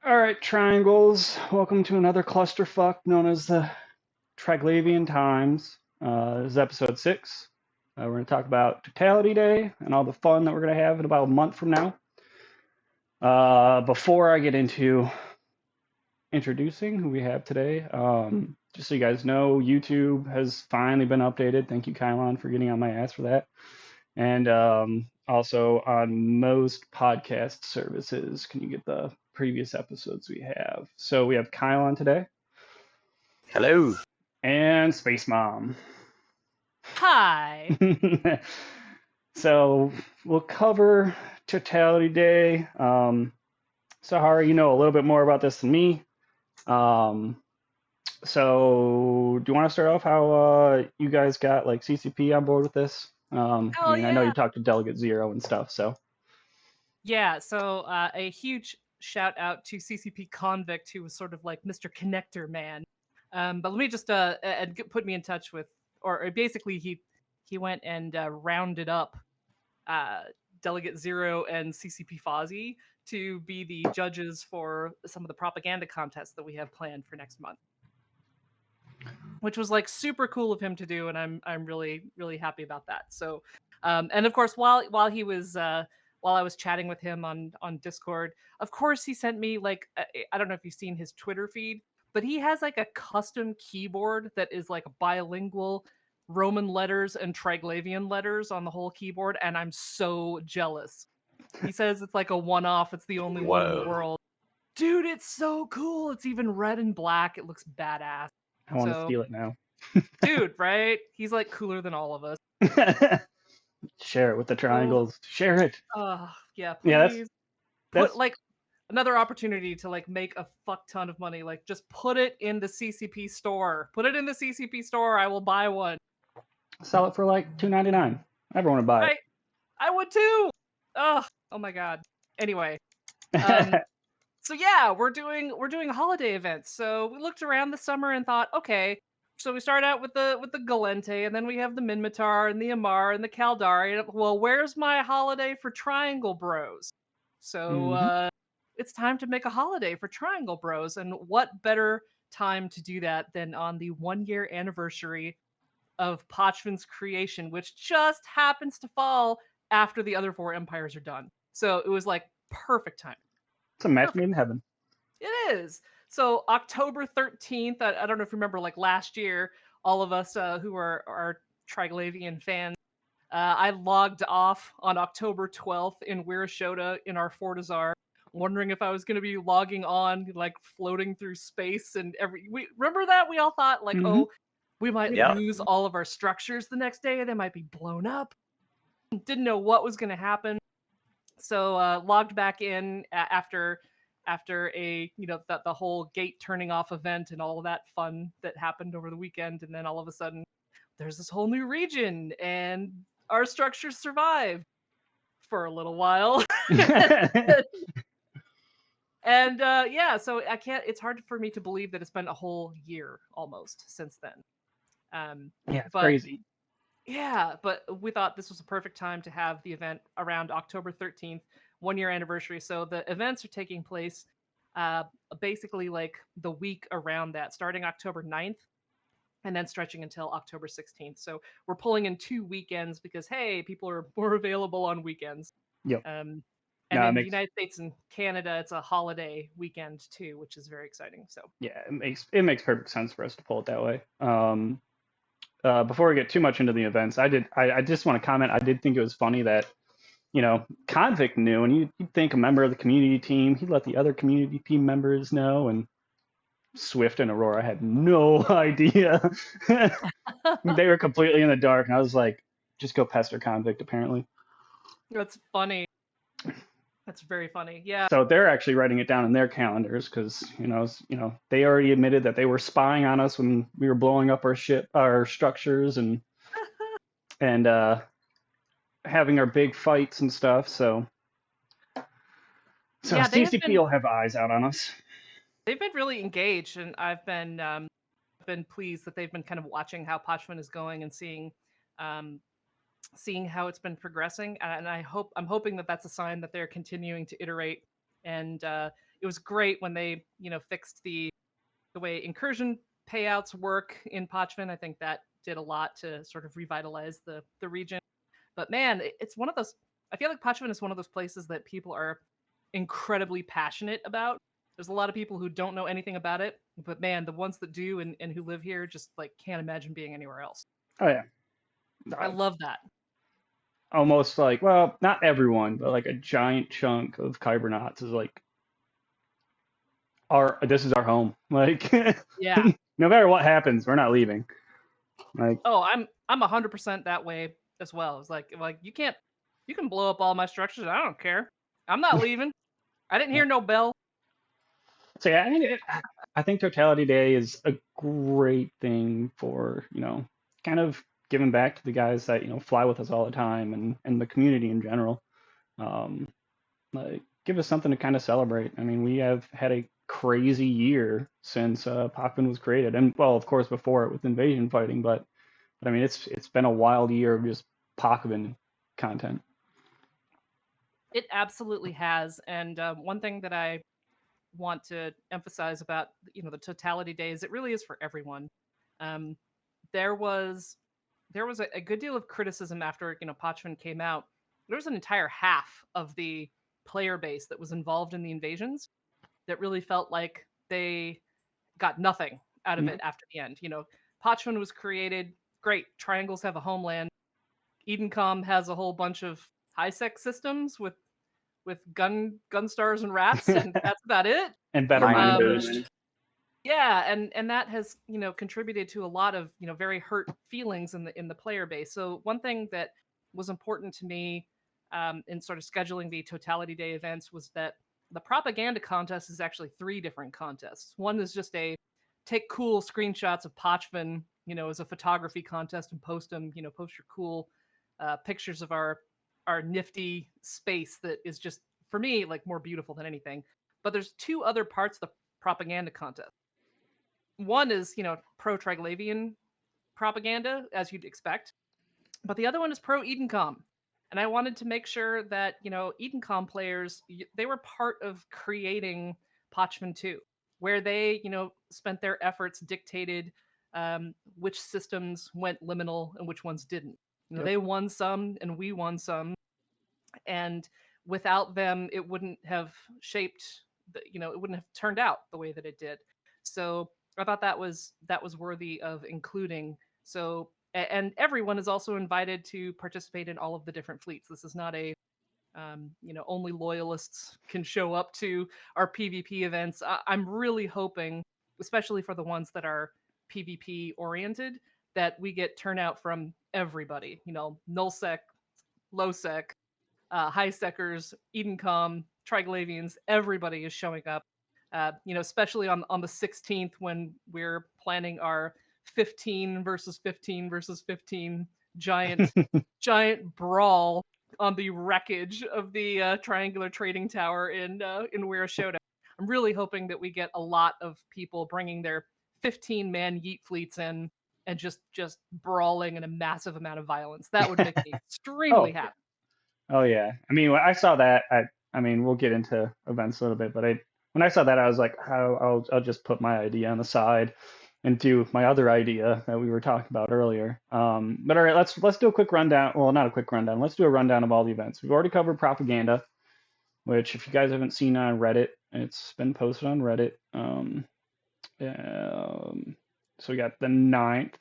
All right, triangles. Welcome to another clusterfuck known as the Triglavian Times. This is episode 6. We're going to talk about Totality Day and all the fun that we're going to have in about a month from now. Before I get into introducing who we have today, just so you guys know, YouTube has finally been updated. Thank you, Kylon, for getting on my ass for that. And also on most podcast services, can you get the previous episodes we have? So we have Kyle on today Hello. and Space Mom. Hi. So we'll cover Totality Day. Sahara, you know a little bit more about this than me. So do you want to start off how you guys got like CCP on board with this? I Oh mean, I know you yeah. talked to Delegate Zero and stuff, so. Yeah, so a huge shout out to CCP Convict, who was sort of like Mr. Connector Man. But let me just put me in touch with, or basically he went and rounded up uh, Delegate Zero and CCP Fozzie to be the judges for some of the propaganda contests that we have planned for next month, which was like super cool of him to do, and I'm really happy about that. So, and of course, while I was chatting with him on Discord, of course he sent me like I don't know if you've seen his Twitter feed, but he has like a custom keyboard that is like bilingual Roman letters and Triglavian letters on the whole keyboard, and I'm so jealous. He says it's like a one-off, it's the only one in the Whoa. world. Dude, it's so cool. It's even red and black. It looks badass. I want to So steal it now. dude, right? He's like cooler than all of us. Share it with the So, triangles. Share it. yeah, Yeah, please put that's like another opportunity to like make a fuck ton of money. Like just put it in the CCP store. Put it in the CCP store. I will buy one. sell it for like $2.99. Everyone would buy Right? I would too. Oh my god. Anyway, um, it. so yeah, we're doing holiday events. So we looked around the summer and thought, okay, so we start out with the Galente, and then we have the Minmatar and the Amar and the Caldari. And, well, where's my holiday for Triangle Bros? So hmm it's time to make a holiday for Triangle Bros. And what better time to do that than on the 1 year anniversary of Pochvin's creation, which just happens to fall after the other four empires are done. So it was like perfect time. It's a match made Perfect. in heaven. It is. So October 13th, I don't know if you remember, like last year, all of us who are Triglavian fans, I logged off on October 12th in Wirashota in our Fortizar, wondering if I was going to be logging on, like floating through space. And we remember that we all thought like, hmm oh, we might Yeah. lose all of our structures the next day. They might be blown up. Didn't know what was going to happen. So logged back in after a the whole gate turning off event and all of that fun that happened over the weekend, and then all of a sudden there's this whole new region and our structures survived for a little while. And yeah, so I can't, it's hard for me to believe that it's been a whole year almost since then. um Yeah, it's but crazy. Yeah, but we thought this was a perfect time to have the event around October 13th, 1 year anniversary. So the events are taking place uh, basically like the week around that, starting October 9th and then stretching until October 16th. So we're pulling in 2 weekends because, hey, people are more available on weekends. Yep. Um, and No, it in the makes United States and Canada, it's a holiday weekend too, which is very exciting. So, yeah, it makes perfect sense for us to pull it that way. Before we get too much into the events, I just want to comment. I did think it was funny that Convict knew, and you'd think a member of the community team, he'd let the other community team members know, and Swift and Aurora had no idea. They were completely in the dark, and I was like, just go pester Convict, apparently. that's funny. That's very funny. Yeah. So they're actually writing it down in their calendars because they already admitted that they were spying on us when we were blowing up our structures, and having our big fights and stuff. So Yeah, CCP will have eyes out on us. they've been really engaged, and I've been pleased that they've been kind of watching how Pochman is going and um, seeing how it's been progressing. And I'm hoping that that's a sign that they're continuing to iterate And it was great when they fixed the way incursion payouts work in Pachman. I think that did a lot to sort of revitalize the region. But man, it's one of those. I feel like Pachman is one of those places that people are incredibly passionate about. There's a lot of people who don't know anything about it, but man, the ones that do and who live here just like can't imagine being anywhere else. Oh yeah. I love that. Almost like, well, not everyone, but like a giant chunk of Kybernauts is like this is our home. Like Yeah. no matter what happens, we're not leaving. Like, oh, I'm 100% that way as well. It's like you can blow up all my structures. I don't care. I'm not leaving. I didn't hear no bell. so yeah, I think Totality Day is a great thing for, kind of giving back to the guys that, fly with us all the time and the community in general. Um, like, give us something to kind of celebrate. I mean, we have had a crazy year since Pochman was created, and well, of course, before it with invasion fighting, but I mean, it's been a wild year of just Pochman content. It absolutely has. And one thing that I want to emphasize about the Totality Days, it really is for everyone. Um, there was a good deal of criticism after Pachman came out. There was an entire half of the player base that was involved in the invasions that really felt like they got nothing out of it after the end. Pachman was created. Great, triangles have a homeland. Edencom has a whole bunch of high sec systems with gun stars and rats, and that's about it. And better Mining mining boost. boost. Yeah, and that has contributed to a lot of very hurt feelings in the player base. So one thing that was important to me in sort of scheduling the Totality Day events was that the propaganda contest is actually 3 different contests. One is just a take cool screenshots of Pochman, as a photography contest and post them, post your cool pictures of our nifty space that is just for me like more beautiful than anything. But there's 2 other parts of the propaganda contest. One is, pro Triglavian propaganda, as you'd expect, but the other one is pro Edencom. And I wanted to make sure that, Edencom players, they were part of creating Pachman 2, where they, spent their efforts dictated which systems went liminal and which ones didn't. Yep. They won some and we won some. And without them, it wouldn't have shaped, it wouldn't have turned out the way that it did. So I thought that was worthy of including. So and everyone is also invited to participate in all of the different fleets. This is not a only loyalists can show up to our PvP events. I'm really hoping, especially for the ones that are PvP oriented, that we get turnout from everybody. Nullsec, lowsec, high secers, Edencom, Triglavians, everybody is showing up. Especially on the 16th when we're planning our 15 versus 15 versus 15 giant brawl on the wreckage of the triangular trading tower in Weir Showdown. I'm really hoping that we get a lot of people bringing their 15-man yeet fleets in and just brawling in a massive amount of violence. That would make me extremely happy. Oh yeah. I mean, when I saw that, I mean, we'll get into events a little bit, but when I saw that, I was like, I'll just put my idea on the side and do my other idea that we were talking about earlier. But all right, let's do a quick rundown. Well, not a quick rundown. Let's do a rundown of all the events. We've already covered propaganda, which if you guys haven't seen on Reddit, it's been posted on Reddit. So we got the 9th.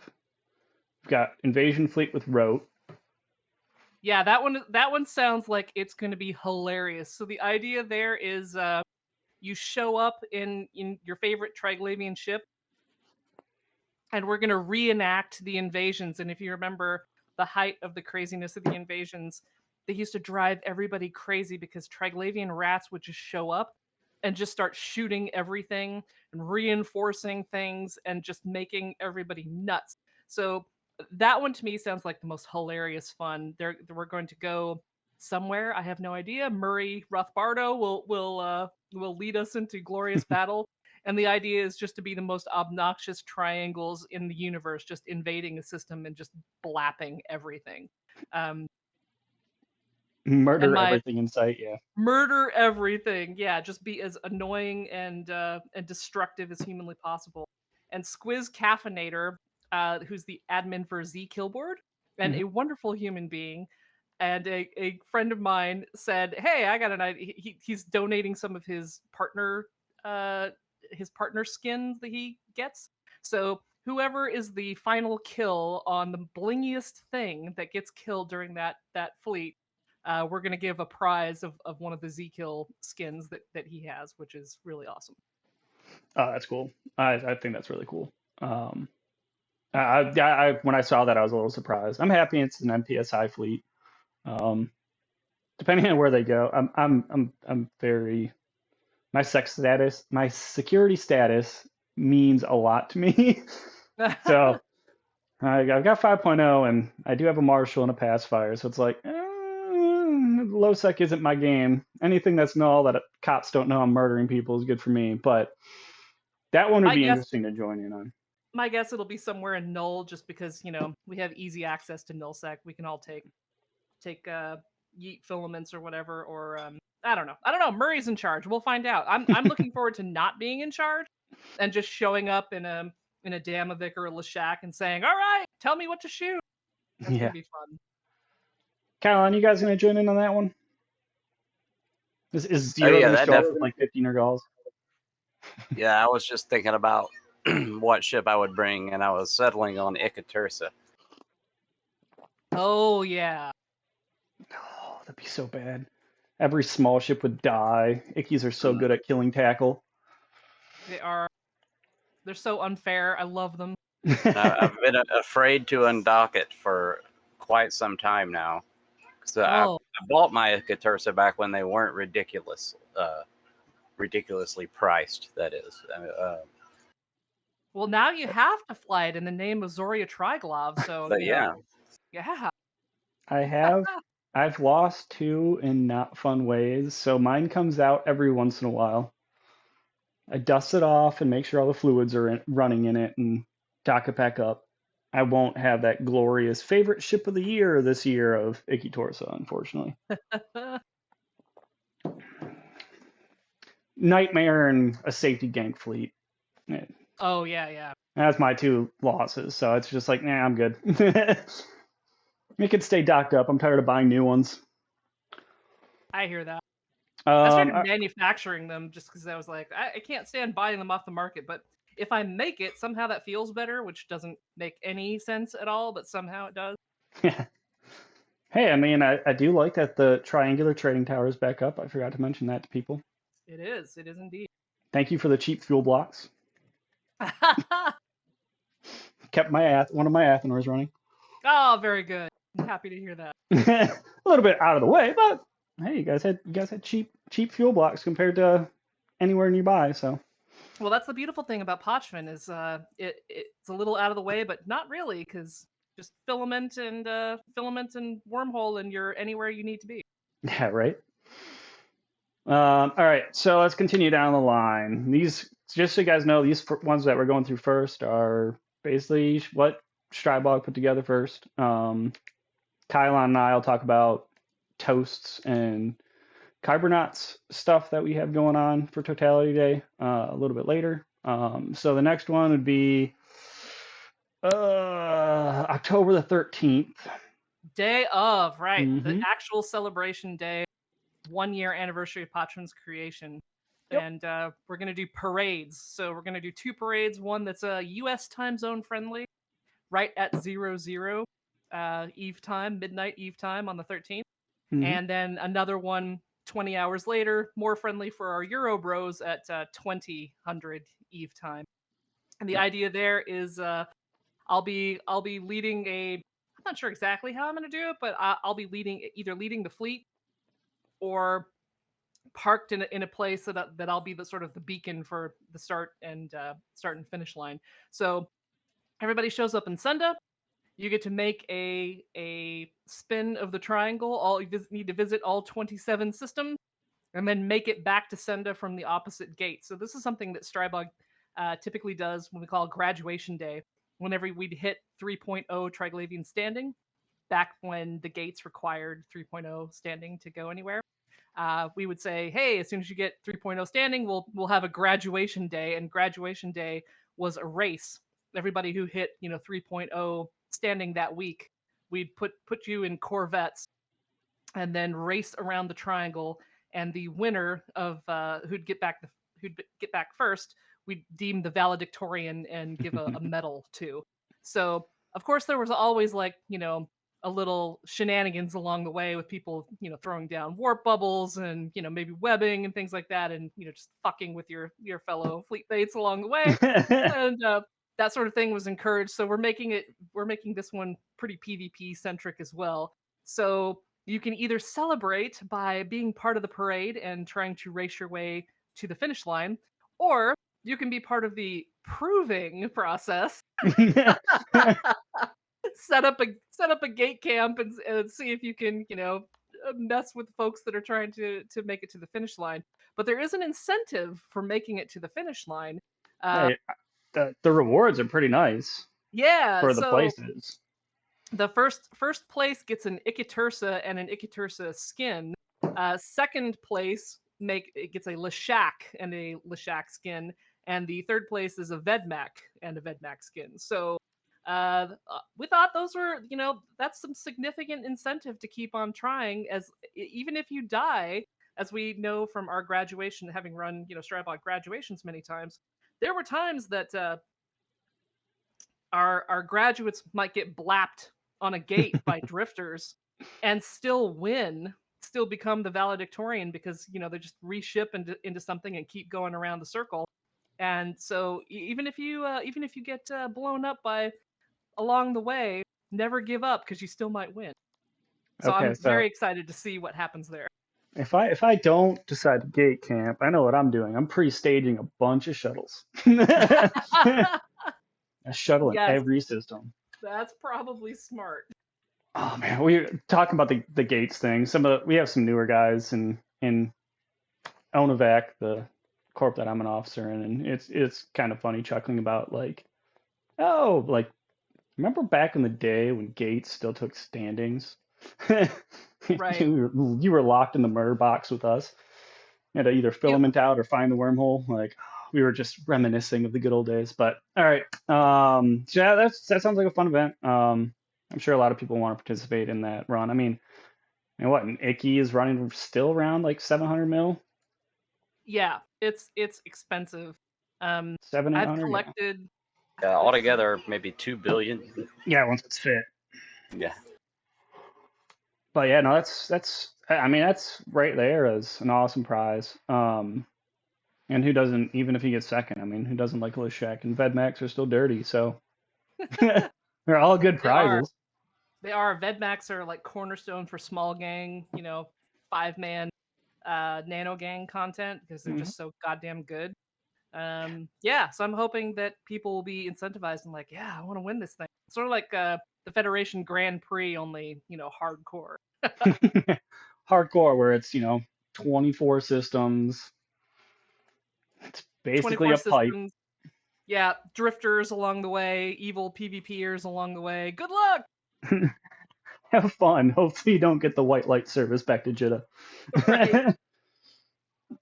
We've got Invasion Fleet with Rote. Yeah, that one sounds like it's going to be hilarious. So the idea there is you show up in your favorite Triglavian ship, and we're going to reenact the invasions. And if you remember the height of the craziness of the invasions, they used to drive everybody crazy because Triglavian rats would just show up and just start shooting everything and reinforcing things and just making everybody nuts. So that one to me sounds like the most hilarious fun. We're going to go somewhere. I have no idea. Murray Rothbardo will lead us into glorious battle. And the idea is just to be the most obnoxious triangles in the universe, just invading a system and just blapping everything. And Murder my everything in sight. Yeah. murder everything. Yeah, just be as annoying and destructive as humanly possible. And Squiz Caffeinator, who's the admin for Z Killboard, and Mhm. a wonderful human being, and a friend of mine said, "Hey, I got an idea." He's donating some of his partner skins that he gets. So whoever is the final kill on the blingiest thing that gets killed during that fleet, we're gonna give a prize of one of the Z-Kill skins that he has, which is really awesome. Oh, that's cool. I think that's really cool. Um, when I saw that, I was a little surprised. I'm happy it's an MPSI fleet. Um, depending on where they go, I'm very my security status means a lot to me. So I've got 5.0 and I do have a Marshal and a Pacifier. So it's like, low sec isn't my game. Anything that's null that cops don't know I'm murdering people is good for me. But that one would my be guess interesting to join in on. my guess it'll be somewhere in null, just because we have easy access to nullsec. We can all take yeet filaments or whatever, or I don't know. Murray's in charge. We'll find out. I'm looking forward to not being in charge and just showing up in a Damovic or a Lashak and saying, "All right, tell me what to shoot." That's Yeah. gonna be fun. Kylon, you guys gonna join in on that one? Is Oh Zero yeah, gonna that show up with definitely. like 15 galls? Yeah, I was just thinking about what ship I would bring, and I was settling on Ikatursa. Oh yeah. Oh, that'd be so bad. Every small ship would die. Ickies are so Mm. good at killing tackle. They're so unfair. I love them. I've been afraid to undock it for quite some time now. So Oh, I bought my Ikatursa back when they weren't ridiculously priced. That is. well, now you have to fly it in the name of Zoria Triglov, so, But yeah, yeah. I have I've lost two in not fun ways, so mine comes out every once in a while. I dust it off and make sure all the fluids are running in it and dock it back up. I won't have that glorious favorite ship of the year this year of Icky Torsa, unfortunately. Nightmare and a safety gank fleet. Yeah, Oh, yeah, yeah. that's my two losses, so it's just like, nah, I'm good. It can stay docked up. I'm tired of buying new ones. I hear that. I Um, started manufacturing them just because I was like, I can't stand buying them off the market, but if I make it, somehow that feels better, which doesn't make any sense at all, but somehow it does. hey, I mean, I do like that the triangular trading tower is back up. I forgot to mention that to people. It is. It is indeed. Thank you for the cheap fuel blocks. Kept my one of my Athenors running. Oh, very good. I'm happy to hear that. A little bit out of the way, but hey, you guys had cheap fuel blocks compared to anywhere nearby. So Well, that's the beautiful thing about Potchman is it's a little out of the way, but not really, because just filament and wormhole, and you're anywhere you need to be. yeah, right. All right, so let's continue down the line. These, just so you guys know, these ones that we're going through first are basically what Strybog put together first. Kylon and I will talk about toasts and Cybernauts stuff that we have going on for Totality Day a little bit later. So the next one would be October the 13th. Day of, right? The Mm-hmm. actual celebration day, 1 year anniversary of Potchman's creation. Yep. And we're going to do parades. So we're going to do two parades, one that's US time zone friendly, right at 00 Eve time, midnight Eve time on the 13th. Mm-hmm. And then another one 20 hours later, more friendly for our Euro bros at 2000 Eve time. And the Yep. idea there is I'll be leading a. I'm not sure exactly how I'm going to do it, but I'll be either leading the fleet or parked in a place that I'll be the sort of the beacon for the start and finish line. So everybody shows up in Sunda. You get to make a spin of the triangle. You need to visit all 27 systems and then make it back to Senda from the opposite gate. So this is something that Strybog typically does when we call graduation day. Whenever we'd hit 3.0 Triglavian standing, back when the gates required 3.0 standing to go anywhere. We would say, hey, as soon as you get 3.0 standing, we'll have a graduation day, and graduation day was a race. Everybody who hit 3.0 standing that week, we'd put you in Corvettes and then race around the triangle, and the winner of who'd get back first, we'd deem the valedictorian and give a medal to. So of course there was always like a little shenanigans along the way with people throwing down warp bubbles and maybe webbing and things like that, and just fucking with your fellow fleet mates along the way, and that sort of thing was encouraged. So we're making this one pretty PvP centric as well. So you can either celebrate by being part of the parade and trying to race your way to the finish line, or you can be part of the proving process. set up a gate camp and see if you can mess with folks that are trying to make it to the finish line. But there is an incentive for making it to the finish line. Hey, the rewards are pretty nice Yeah, for the so places. the first place gets an Icatursa and an Icatursa skin. Second place gets a Leshak and a Leshak skin, and the third place is a Vedmak and a Vedmak skin. So we thought those were, that's some significant incentive to keep on trying, as even if you die, as we know from our graduation, having run, Strybot graduations many times, there were times that our graduates might get blapped on a gate by drifters and still win, still become the valedictorian, because they just reship into something and keep going around the circle. And so even if you get blown up by along the way, never give up, because you still might win. So Okay, I'm very excited to see what happens there. if I don't decide to gate camp, I know what I'm doing. I'm pre-staging a bunch of shuttles. A shuttle in Yes, every system. that's probably smart. Oh man, we were talking about the gates thing. We have some newer guys in Onovac, the corp that I'm an officer in, and it's kind of funny chuckling about like, oh, like remember back in the day when gates still took standings? Right. You were locked in the murder box with us. You had to either filament out or find the wormhole. Like we were just reminiscing of the good old days. But all right, so yeah, that sounds like a fun event. I'm sure a lot of people want to participate in that run. I mean, what an Icky is running still around like 700 mil. Yeah, it's expensive. 700, I've 800, yeah. collected. Altogether, maybe 2 billion. Yeah, once it's fit. Yeah. But yeah, no, that's I mean that's right there as an awesome prize. And who doesn't, even if he gets second? I mean, who doesn't like Leshek? And Vedmax are still dirty, so they're all good prizes. They are. Vedmax are like cornerstone for small gang, 5-man nano gang content, because they're just so goddamn good. Yeah, so I'm hoping that people will be incentivized and like, yeah, I want to win this thing. Sort of like the Federation Grand Prix, only hardcore. Hardcore, where it's 24 systems. It's basically 24 a pipe. systems. Yeah, drifters along the way, evil PvPers along the way. Good luck. Have fun. Hopefully you don't get the white light service back to Jeddah. Right.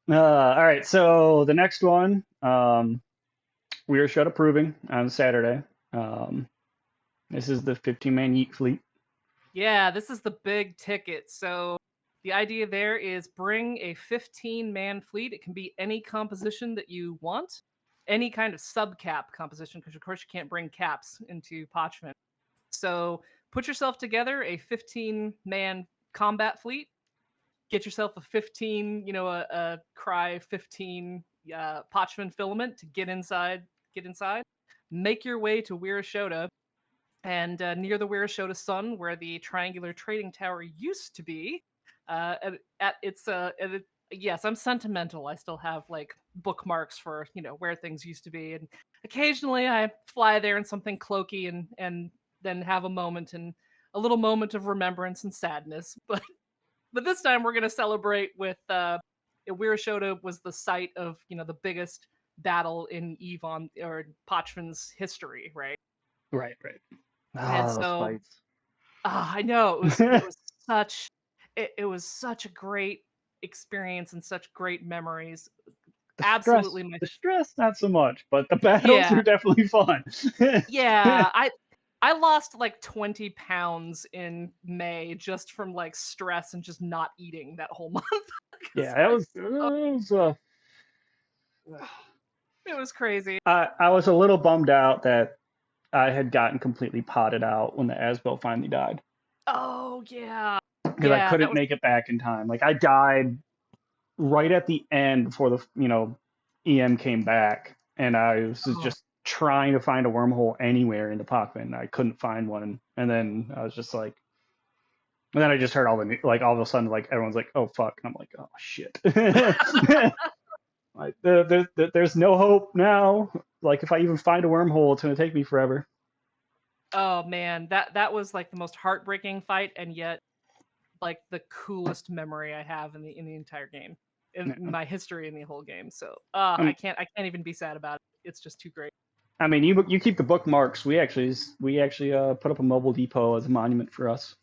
All right, so the next one, we are shut approving on Saturday. This is the 15-man Yeet fleet. Yeah, this is the big ticket. So the idea there is bring a 15-man fleet. It can be any composition that you want, any kind of subcap composition, because of course you can't bring caps into Parchment. So put yourself together a 15-man combat fleet. Get yourself a 15, a Cry 15 Parchment filament to get inside. Make your way to Wirashota, and near the Wirashota Sun, where the triangular trading tower used to be, yes, I'm sentimental. I still have like bookmarks for where things used to be, and occasionally I fly there in something cloaky and then have a little moment of remembrance and sadness. But this time we're gonna celebrate with Wirashota was the site of the biggest battle in Yvonne or Pachman's history, right? Right. And Those so fights. I know it was such a great experience and such great memories. Absolutely my The stress, not so much, but the battles yeah. are definitely fun. Yeah, I lost like 20 pounds in May just from like stress and just not eating that whole month. 'Cause Yeah, that I was, it was crazy. I was a little bummed out that I had gotten completely potted out when the Asbel finally died Oh yeah. because I Yeah, that couldn't was make it back in time. Like I died right at the end before the EM came back, and I was oh, just trying to find a wormhole anywhere in the Pockman. I couldn't find one, and then I was just like, and then I just heard like all of a sudden like everyone's like, oh fuck, and I'm like, oh shit. Like there's no hope now. Like if I even find a wormhole, it's gonna take me forever. oh man, that was like the most heartbreaking fight and yet like the coolest memory I have in the entire game. In Yeah. my history in the whole game. So, Um, I can't even be sad about it. It's just too great. I mean, you keep the bookmarks. We actually put up a mobile depot as a monument for us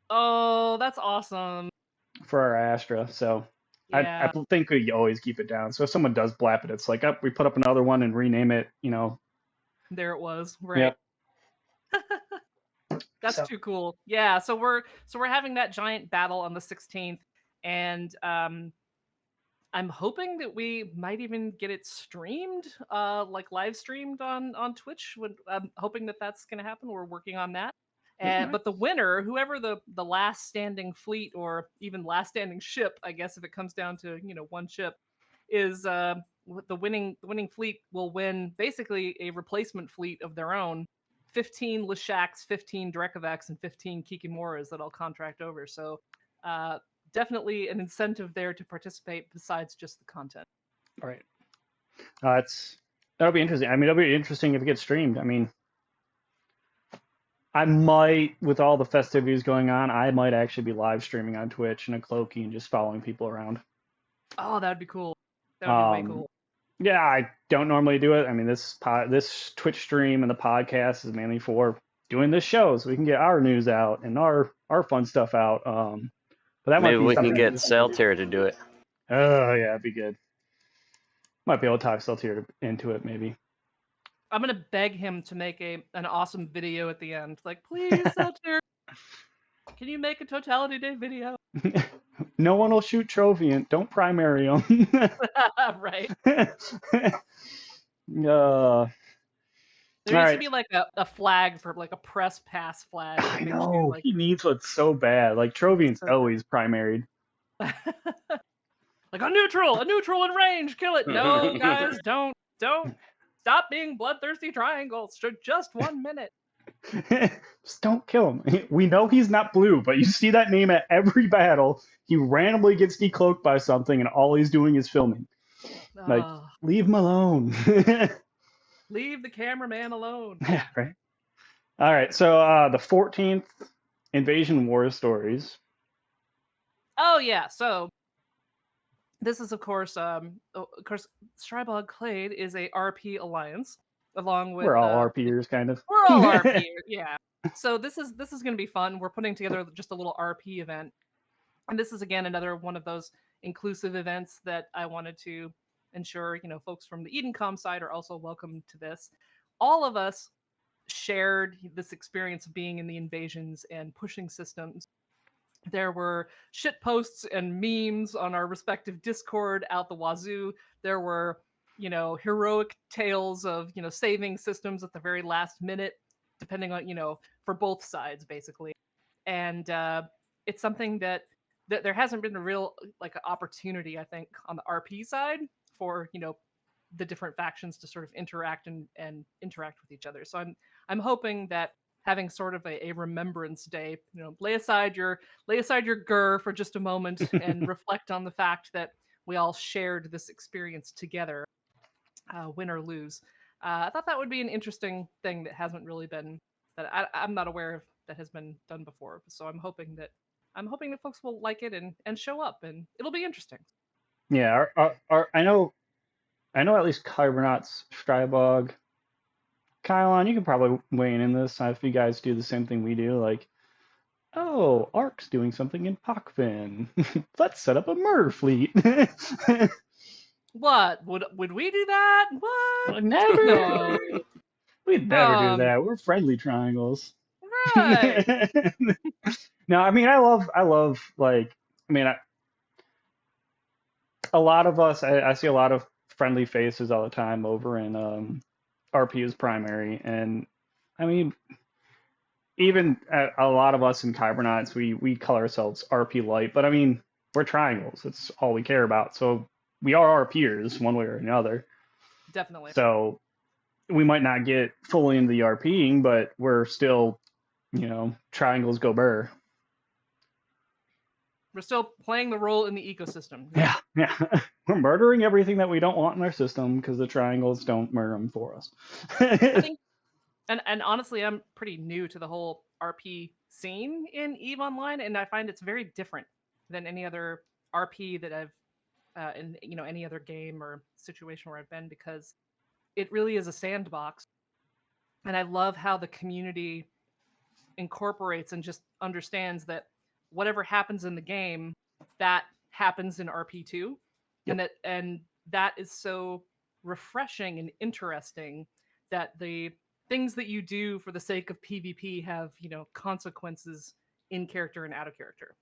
Oh, that's awesome. for our Astra. So I Yeah, think we always keep it down. So if someone does blap it, it's like, up, we put up another one and rename it. there it was. Right. Yep. That's So too cool. Yeah, so we're having that giant battle on the 16th and I'm hoping that we might even get it streamed, like live streamed on Twitch. I'm hoping that that's going to happen. We're working on that. nice. But the winner, whoever the last standing fleet or even last standing ship, I guess if it comes down to one ship, is the winning fleet will win basically a replacement fleet of their own. 15 Leshaks, 15 Drekavacs, and 15 Kikimoras that I'll contract over. So uh, definitely an incentive there to participate besides just the content. All right. That'll be interesting. I mean, it'll be interesting if it gets streamed. I mean, I might, with all the festivities going on, I might actually be live streaming on Twitch in a cloaky and just following people around. Oh, that'd be cool. That would be way Um, cool. yeah, I don't normally do it. I mean, this Twitch stream and the podcast is mainly for doing this show, so we can get our news out and our fun stuff out. But that might Maybe be we can something. get Celtier to do it. Oh yeah, that'd be good. Might be able to talk Saltier into it, maybe. I'm gonna beg him to make an awesome video at the end. Like, please, Seltzer, can you make a Totality Day video? No one will shoot trophy and don't primary them. Right. All There needs to right. be like a flag for like a press pass flag I that makes you know like he needs one so bad. Like Trovian's so always primaried. like a neutral in range, kill it. No, guys, don't stop being bloodthirsty triangles. Just 1 minute. Just don't kill him. We know he's not blue, but you see that name at every battle. He randomly gets decloaked by something, and all he's doing is filming. Like, Oh, leave him alone. leave the cameraman alone. Yeah, right. All right. So the 14th Invasion War Stories. Oh yeah, so this is of course Strybog Clade is a RP alliance along with We're all RPers, kind of. we're all RP, yeah. So this is going to be fun. We're putting together just a little RP event. And this is again another one of those inclusive events that I wanted to ensure, folks from the Edencom side are also welcome to this. All of us shared this experience of being in the invasions and pushing systems. There were shit posts and memes on our respective Discord out the wazoo. There were, heroic tales of, saving systems at the very last minute, depending on, for both sides, basically. And it's something that there hasn't been a real like opportunity, I think, on the RP side for, the different factions to sort of interact and interact with each other. So I'm hoping that having sort of a remembrance day, lay aside your gur for just a moment and reflect on the fact that we all shared this experience together, win or lose. I thought that would be an interesting thing that hasn't really been that I'm not aware of that has been done before. So I'm hoping that folks will like it and show up and it'll be interesting. Yeah, I know at least Cybernauts, Strybog, Kylon, you can probably weigh in this if you guys do the same thing we do. Like, oh, Ark's doing something in Pakvin. Let's set up a murder fleet. What would we do that? What? Never. No. We'd never do that. We're friendly triangles. Right. No, I mean, I love like, I mean, a lot of us, I see a lot of friendly faces all the time over in RPU's primary, and I mean, even a lot of us in Kybernauts, we call ourselves RP light, but I mean, we're triangles. That's all we care about. So we are our peers, one way or another. Definitely. So we might not get fully into the RPing, but we're still, triangles go burr. We're still playing the role in the ecosystem. Yeah, yeah. We're murdering everything that we don't want in our system because the triangles don't murder them for us. I think, and honestly, I'm pretty new to the whole RP scene in EVE Online, and I find it's very different than any other RP that I've in any other game or situation where I've been, because it really is a sandbox, and I love how the community incorporates and just understands that whatever happens in the game, that happens in RP2, Yep. and that is so refreshing and interesting that the things that you do for the sake of PvP have consequences in character and out of character.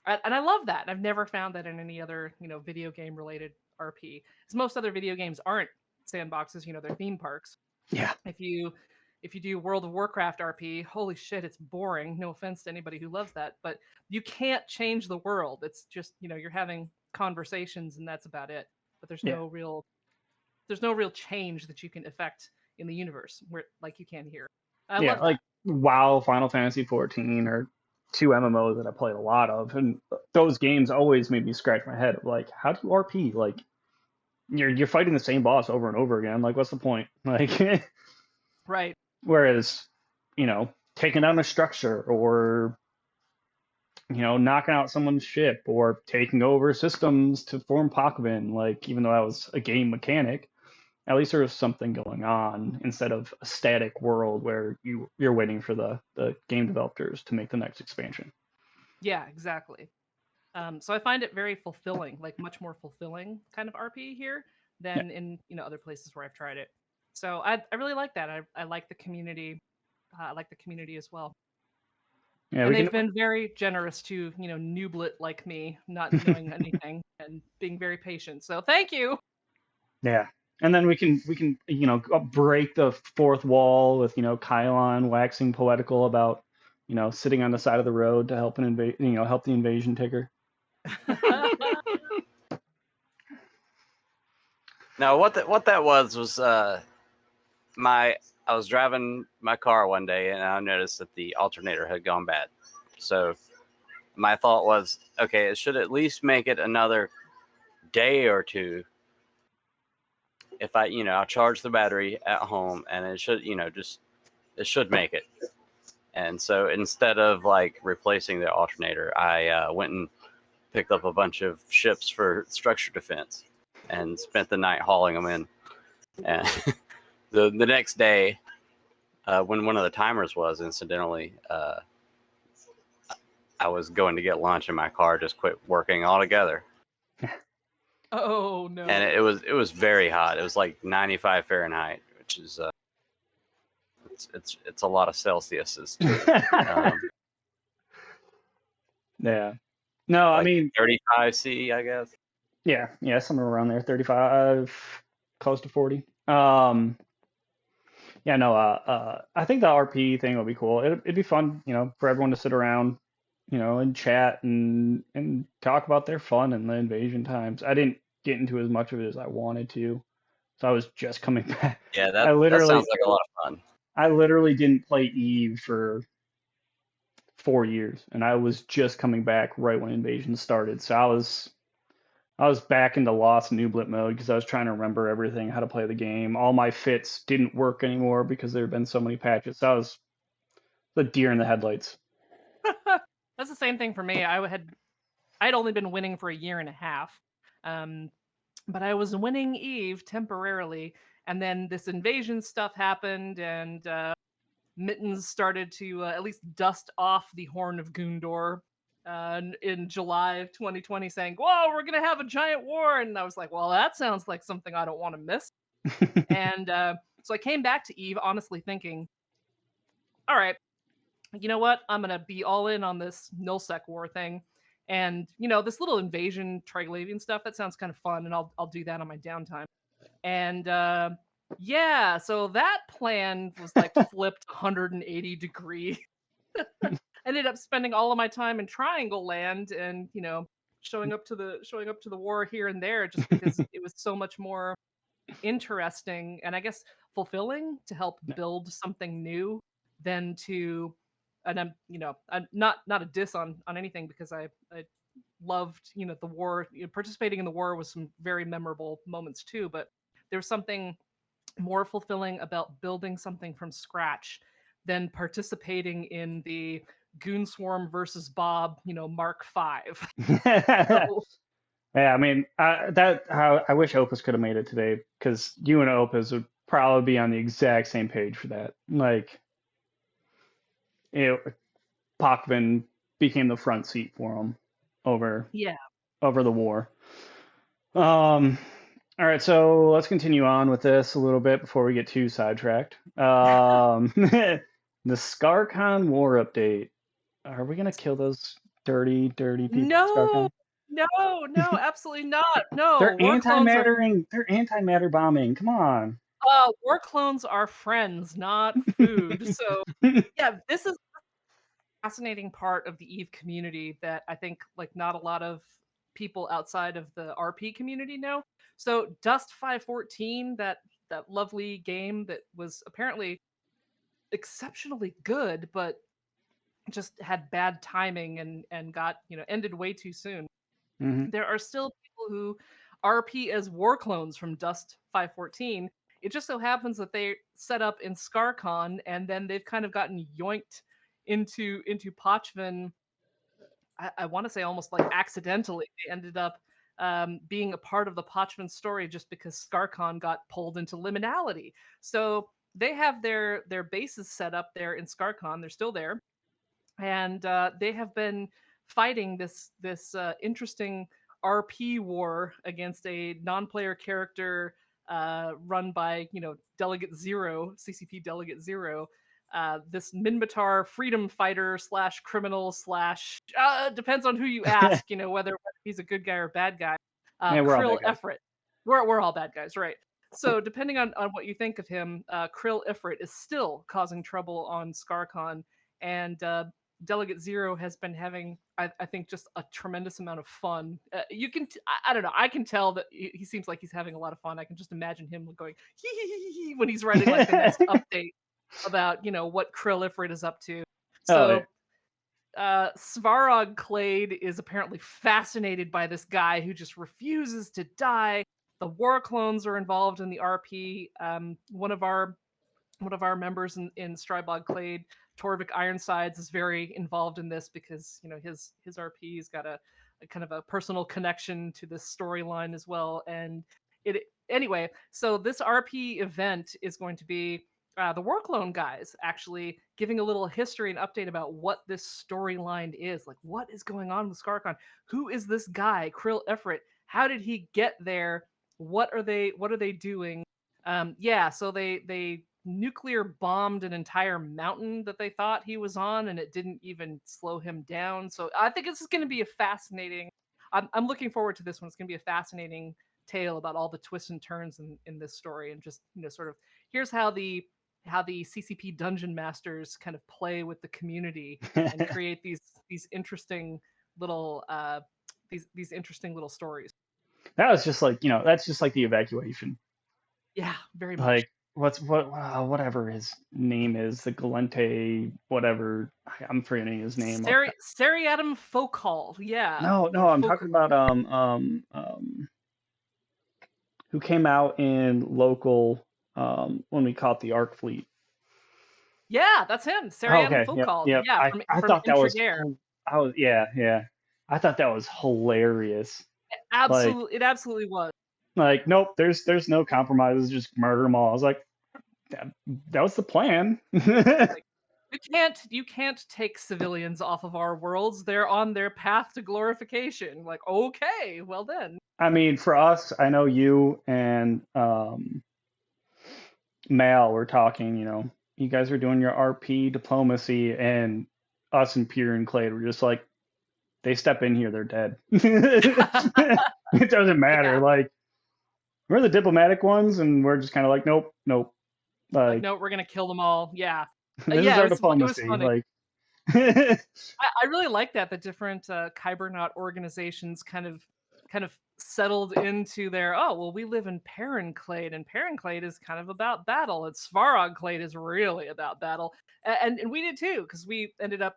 And I love that. I've never found that in any other video game related RP, because most other video games aren't sandboxes. They're theme parks. Yeah. If you do World of Warcraft RP, holy shit, it's boring. No offense to anybody who loves that, but you can't change the world. It's just, you're having conversations and that's about it. But there's Yeah. no real change that you can affect in the universe where like you can here. I love like that. WoW, Final Fantasy 14 are two MMOs that I played a lot of, and those games always made me scratch my head of like, how do you RP? Like, you're fighting the same boss over and over again. Like, what's the point? Like, Right. whereas, taking down a structure or knocking out someone's ship or taking over systems to form Pakvin, like, even though that was a game mechanic, at least there was something going on instead of a static world where you're waiting for the game developers to make the next expansion. Yeah, exactly. So I find it very fulfilling, like much more fulfilling kind of RP here Yeah. than in other places where I've tried it. So I really like that. I like the community. I like the community as well. Yeah, And we they've can. been very generous to nooblet like me, not knowing anything and being very patient. So thank you. Yeah, and then we can break the fourth wall with Kylon waxing poetical about sitting on the side of the road to help help the invasion ticker. No, what that was I was driving my car one day and I noticed that the alternator had gone bad. So my thought was, okay, it should at least make it another day or two if I'll charge the battery at home and it should it should make it. And so instead of like replacing the alternator, I went and picked up a bunch of ships for structure defense and spent the night hauling them in. And the next day, when one of the timers was incidentally, I was going to get lunch and my car just quit working altogether. Oh no. And it was very hot. It was like 95 Fahrenheit, which is it's a lot of Celsius. Yeah. No, Like I mean, 35 C, I guess. yeah, somewhere around there, 35, close to 40. Yeah, no, I think the RP thing would be cool. It'd be fun, for everyone to sit around, and chat and talk about their fun and the invasion times. I didn't get into as much of it as I wanted to, so I was just coming back. Yeah, I that sounds like a lot of fun. I literally didn't play Eve for 4 years, and I was just coming back right when invasion started. So I was back into lost nooblet mode because I was trying to remember everything, how to play the game. All my fits didn't work anymore because there had been so many patches. So I was the deer in the headlights. That's the same thing for me. I'd only been winning for a year and a half. But I was winning Eve temporarily, and then this invasion stuff happened, and Mittens started to at least dust off the Horn of Gondor in July of 2020, saying, "Whoa, we're gonna have a giant war," and I was like, "Well, that sounds like something I don't want to miss." And so I came back to Eve, honestly thinking, "All right, you know what? I'm gonna be all in on this Nullsec war thing, and this little invasion Triglavian stuff. That sounds kind of fun, and I'll do that on my downtime." And yeah, so that plan was like flipped 180 degrees. Ended up spending all of my time in Triangle Land, and showing up to the war here and there, just because it was so much more interesting and I guess fulfilling to help build something new than to. And I'm not a diss on anything, because I loved the war. Participating in the war was some very memorable moments too, but there's something more fulfilling about building something from scratch than participating in the Goon Swarm versus Bob, Mark V. So, Yeah, I mean, I wish Opus could have made it today, because you and Opus would probably be on the exact same page for that. Like, Pochman became the front seat for him over yeah. the war. All right, so let's continue on with this a little bit before we get too sidetracked. The ScarCon war update. Are we gonna kill those dirty people at No, ScarCon? no, absolutely not. No, They're war clones are antimatter bombing. Come on. war clones are friends, not food. So yeah, this is a fascinating part of the Eve community that I think like not a lot of people outside of the RP community know. So Dust 514, that lovely game that was apparently exceptionally good, but just had bad timing and got ended way too soon. Hmm. There are still people who RP as war clones from Dust 514. It just so happens that they set up in ScarCon, and then they've kind of gotten yoinked into Pochven. I want to say almost like accidentally. They ended up being a part of the Pochman story just because ScarCon got pulled into liminality. So they have their bases set up there in ScarCon. They're still there, and they have been fighting this interesting RP war against a non-player character run by Delegate Zero, CCP Delegate Zero. This Minmatar freedom fighter slash criminal slash depends on who you ask, whether he's a good guy or bad guy. Yeah, we're all Krill bad guys. Efrit. We're all bad guys, right? So depending on what you think of him, Krill Ifrit is still causing trouble on ScarCon, and Delegate Zero has been having, I think, just a tremendous amount of fun. You can, I don't know, I can tell that he seems like he's having a lot of fun. I can just imagine him going hee hee hee hee when he's writing like the next update about what Krill Ifrit is up to. Oh yeah. So Svarog Clade is apparently fascinated by this guy who just refuses to die. The war clones are involved in the RP. One of our members in Strybog Clade, Torvik Ironsides, is very involved in this because his RP's got a kind of a personal connection to this storyline as well. And anyway, so this RP event is going to be the Workloan guys actually giving a little history and update about what this storyline is. Like, what is going on with ScarCon? Who is this guy, Krill Efrit? How did he get there? What are they doing? Yeah, so they nuclear bombed an entire mountain that they thought he was on, and it didn't even slow him down. So I think this is going to be a fascinating. I'm looking forward to this one. It's going to be a fascinating tale about all the twists and turns in this story, and just sort of here's how the CCP dungeon masters kind of play with the community and create these interesting little these interesting little stories. That was just like, that's just like the evacuation. Yeah, very much. Like, whatever his name is, the Galente, whatever. I'm forgetting his name. Seriatim Focal, yeah. No, Or I'm talking about who came out in local when we caught the Ark fleet. Yeah, that's him. Oh, Seriatim okay, yep, Focal. yep. Yeah, I from thought that was Intrigair. yeah. I thought that was hilarious. Like, It absolutely was. nope, there's no compromises, just murder them all. I was like, that was the plan. You can't take civilians off of our worlds. They're on their path to glorification. Like, okay, well then. I mean, for us, I know you and Mal were talking, you guys are doing your RP diplomacy, and us and Pierre and Clade were just like, they step in here, they're dead. It doesn't matter. Yeah. Like, we're the diplomatic ones, and we're just kind of like, nope, nope. Like, Like, no, we're gonna kill them all. Yeah. this is Yeah, our it was diplomacy. funny. Like, I really like that the different Kybernaut organizations kind of settled into their, oh well, we live in Clade, and Clade is kind of about battle, and Clade is really about battle, and we did too, because we ended up,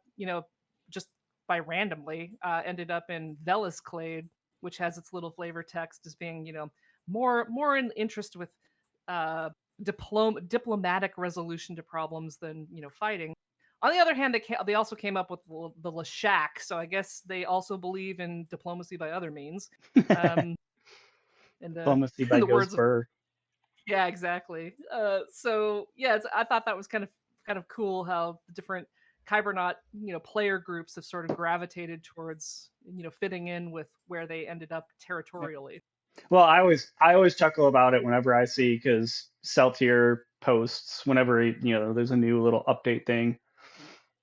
just by randomly ended up in Clade, which has its little flavor text as being, more in interest with uh diplomatic resolution to problems than, fighting. On the other hand, they also came up with the Lashak, so I guess they also believe in diplomacy by other means. Um, and diplomacy by in the Ghost words of, Burr. yeah, exactly. So yeah, I thought that was kind of cool how the different Kybernaut, player groups have sort of gravitated towards, fitting in with where they ended up territorially. Well, I always chuckle about it whenever I see, because Celtier posts whenever there's a new little update thing.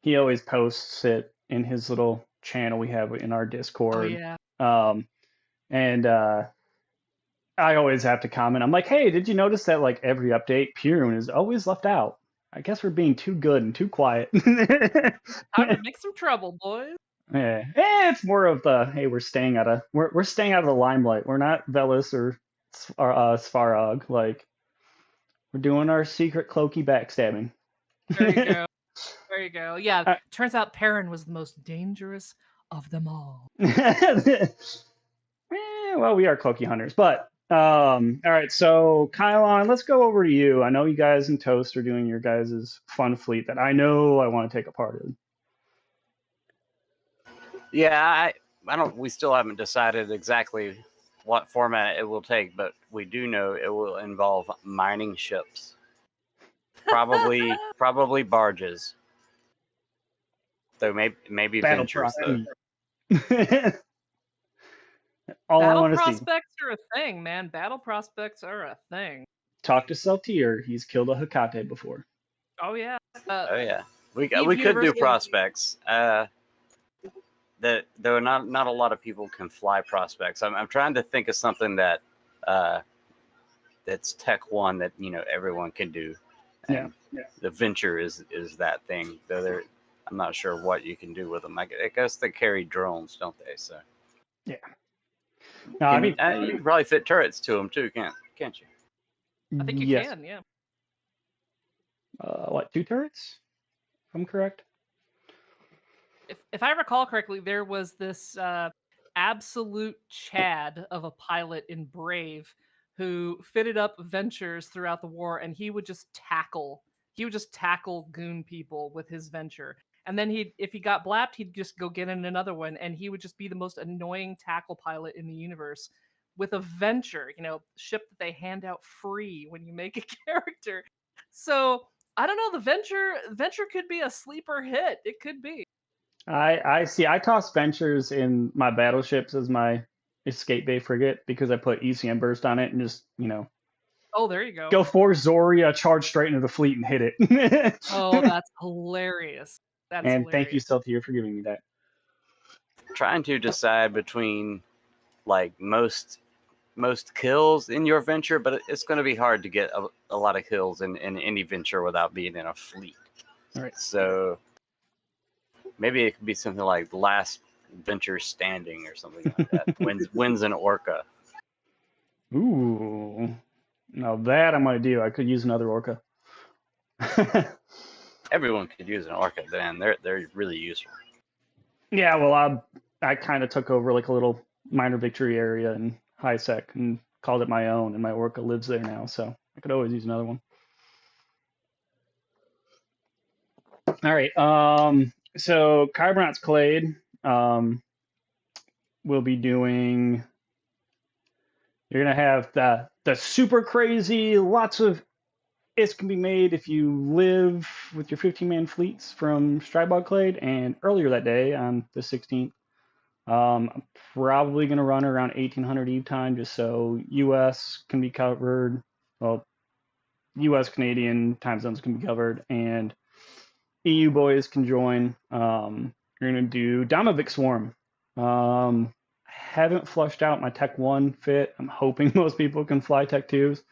He always posts it in his little channel we have in our Oh Discord. yeah. Um, and I always have to comment. I'm like, hey, did you notice that like every update, Pirun is always left out? I guess we're being too good and too quiet. Time to make some trouble, boys. Yeah, it's more of the hey, we're staying out of the limelight. We're not Velis or Svarog. Like, we're doing our secret cloaky backstabbing. There you go. There you go. Yeah, Uh, turns out Perrin was the most dangerous of them all. well, we are cloaky hunters, but all right. So, Kylon, let's go over to you. I know you guys in Toast are doing your guys' fun fleet that I know I want to take a part in. Yeah, I don't. We still haven't decided exactly what format it will take, but we do know it will involve mining ships, probably barges. Though maybe Battle ventures though. All I Battle want to see. prospects are a thing, man. Battle prospects are a thing. Talk to Celtier. He's killed a Hecate before. Oh yeah. Oh yeah, we Eve we could do University. prospects. That though not a lot of people can fly prospects. I'm trying to think of something that that's Tech 1 that everyone can do. And Yeah. the venture is that thing. Though I'm not sure what you can do with them. I guess they carry drones, don't they? So Yeah. No, I mean, you can probably fit turrets to them too, can't you? I think you yes. can, yeah. What, 2 turrets? If I'm correct. If I recall correctly, there was this absolute Chad of a pilot in Brave who fitted up ventures throughout the war, and he would just tackle. He would just tackle goon people with his venture. And then if he got blapped, he'd just go get in another one, and he would just be the most annoying tackle pilot in the universe with a venture, ship that they hand out free when you make a character. So I don't know. The venture could be a sleeper hit. It could be. I see. I toss ventures in my battleships as my escape bay frigate because I put ECM burst on it and just Oh, there you go. go for Zoria, charge straight into the fleet and hit it. Oh, that's hilarious. That's And hilarious. thank you, Celtier, for giving me that. Trying to decide between like most kills in your venture, but it's going to be hard to get a lot of kills in any venture without being in a fleet. All right. So maybe it could be something like Last Venture Standing or something like that. wins an orca. Ooh. Now that I'm gonna do. I could use another orca. Everyone could use an orca, then they're really useful. Yeah, well, I kind of took over like a little minor victory area in high sec and called it my own, and my orca lives there now, so I could always use another one. All right. So Cybernauts Clade, will be doing. You're gonna have the super crazy, lots of It can be made if you live with your 15-man fleets from Strybog Clade, and earlier that day on the 16th, I'm probably going to run around 1800 Eve time just so US can be covered. Well, US Canadian time zones can be covered, and EU boys can join. We're going to do Domovic Swarm. Haven't flushed out my Tech 1 fit. I'm hoping most people can fly Tech 2s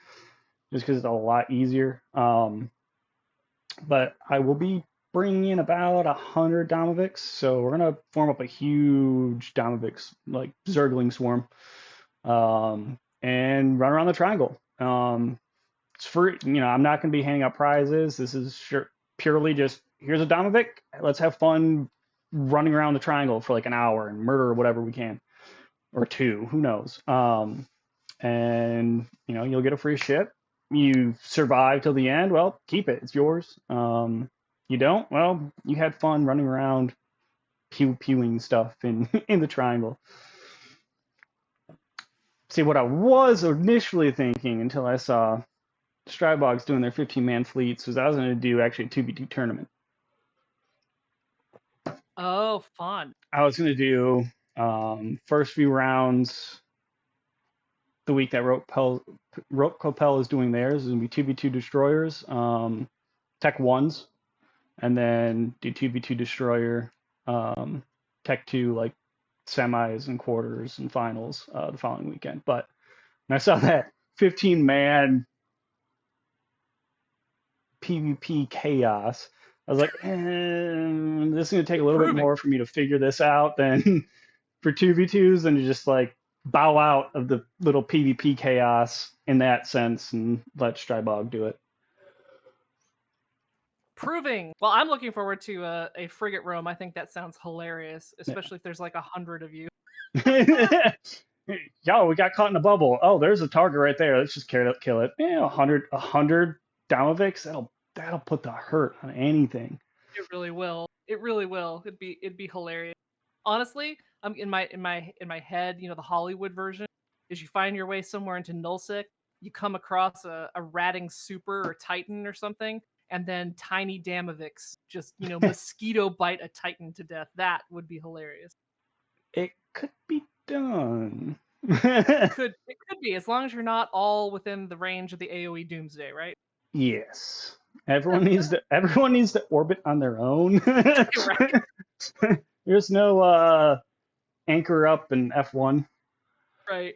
just because it's a lot easier. But I will be bringing in about 100 Domovics, so we're gonna form up a huge Domovics like Zergling swarm, and run around the triangle. It's free, I'm not gonna be handing out prizes. This is purely just here's a Domovic. Let's have fun running around the triangle for like an hour and murder whatever we can, or two, who knows. And you'll get a free ship. You survive till the end, well, keep it. It's yours. You don't, well, you had fun running around pewing stuff in in the triangle. See, what I was initially thinking until I saw Strybogs doing their 15-man fleets was I was going to do actually a 2v2 tournament. Oh, fun. I was going to do first few rounds the week that Rope Copel is doing theirs is going to be 2v2 destroyers, Tech 1s, and then do 2v2 destroyer, Tech 2 like semis and quarters and finals the following weekend. But when I saw that 15-man PvP chaos, I was like, this is going to take a little bit more for me to figure this out than for 2v2s, and to just like bow out of the little PvP chaos in that sense and let Strybog do it. Proving. Well, I'm looking forward to a frigate roam. I think that sounds hilarious, especially if there's like 100 of you. Yo, we got caught in a bubble. Oh, there's a target right there. Let's just kill it. Yeah, 100 Domovics. That'll put the hurt on anything. It really will. It really will. It'd be hilarious. Honestly, I'm in my head. The Hollywood version is you find your way somewhere into Nullsec, you come across a ratting super or Titan or something, and then tiny Damovics just mosquito bite a Titan to death. That would be hilarious. It could be done. It could be, as long as you're not all within the range of the AoE Doomsday, right? Yes. Everyone needs to orbit on their own. There's no anchor up in F1. Right.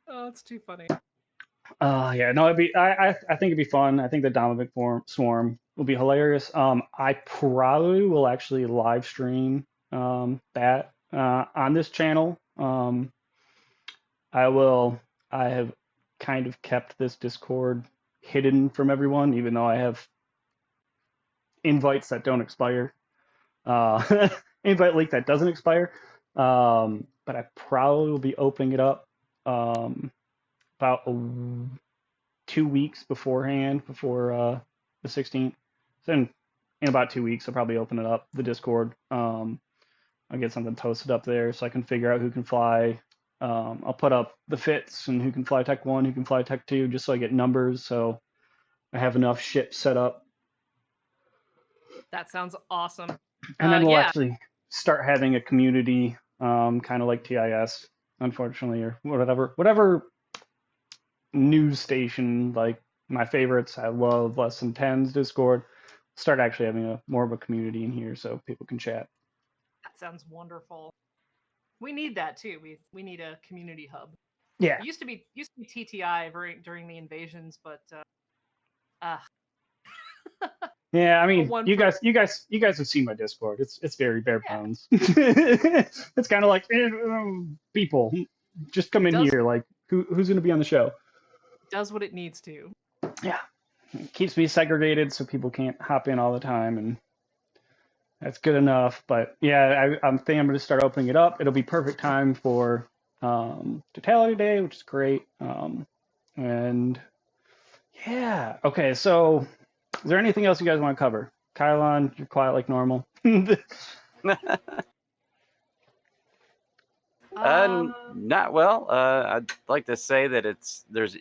Oh, it's too funny. Yeah, no, I think it'd be fun. I think the Domovic Swarm will be hilarious. I probably will actually live stream that on this channel. I have kind of kept this Discord hidden from everyone, even though I have invites that don't expire. Invite link that doesn't expire. But I probably will be opening it up about 2 weeks beforehand, before the 16th. So in about 2 weeks, I'll probably open it up, the Discord. I'll get something posted up there so I can figure out who can fly. I'll put up the fits and who can fly Tech 1, who can fly Tech 2, just so I get numbers, so I have enough ships set up. That sounds awesome. And then we'll actually start having a community, kind of like TIS, unfortunately, or whatever news station, like my favorites. I love Less Than 10's Discord. Start actually having more of a community in here so people can chat. That sounds wonderful. We need that too. We need a community hub. Yeah. It used to be TTI during the invasions, but yeah, I mean, you guys have seen my Discord. It's very bare bones. It's kind of like people just come in here. Like who's going to be on the show? Does what it needs to. Yeah, it keeps me segregated so people can't hop in all the time, and that's good enough. But yeah, I'm thinking I'm going to start opening it up. It'll be perfect time for Totality Day, which is great. And yeah, okay, so. Is there anything else you guys want to cover? Kylon, you're quiet like normal. Not well. I'd like to say that there's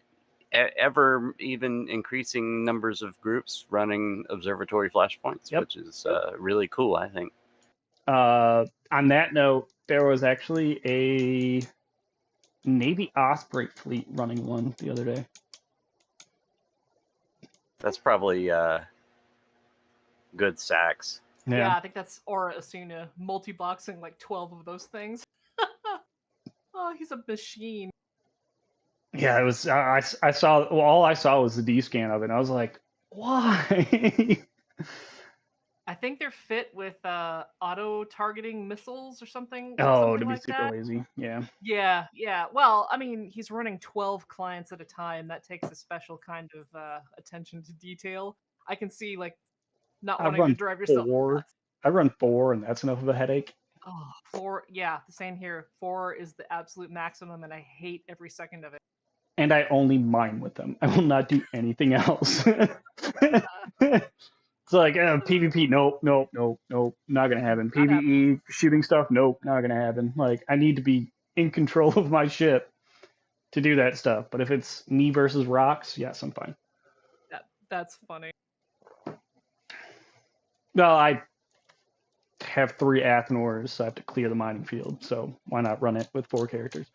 ever even increasing numbers of groups running observatory flashpoints, Yep. which is really cool, I think. On that note, there was actually a Navy Osprey fleet running one the other day. That's probably good sacks. Yeah, I think that's Aura Asuna multi-boxing like 12 of those things. Oh, he's a machine. Yeah, it was. I saw. Well, all I saw was the D scan of it. And I was like, why? I think they're fit with auto-targeting missiles or something. Oh, something to be like super that. lazy. Yeah. Yeah. Well, I mean, he's running 12 clients at a time. That takes a special kind of attention to detail. I can see like not I wanting to run drive yourself 4. nuts. I run 4, and that's enough of a headache. Oh, 4. Yeah, the same here. 4 is the absolute maximum, and I hate every second of it. And I only mine with them. I will not do anything else. It's like PvP, nope, not gonna happen. Not happening. PvE shooting stuff, nope, not gonna happen. Like I need to be in control of my ship to do that stuff. But if it's me versus rocks, yes, I'm fine. That's funny. Well, I have 3 Athenors, so I have to clear the mining field. So why not run it with 4 characters?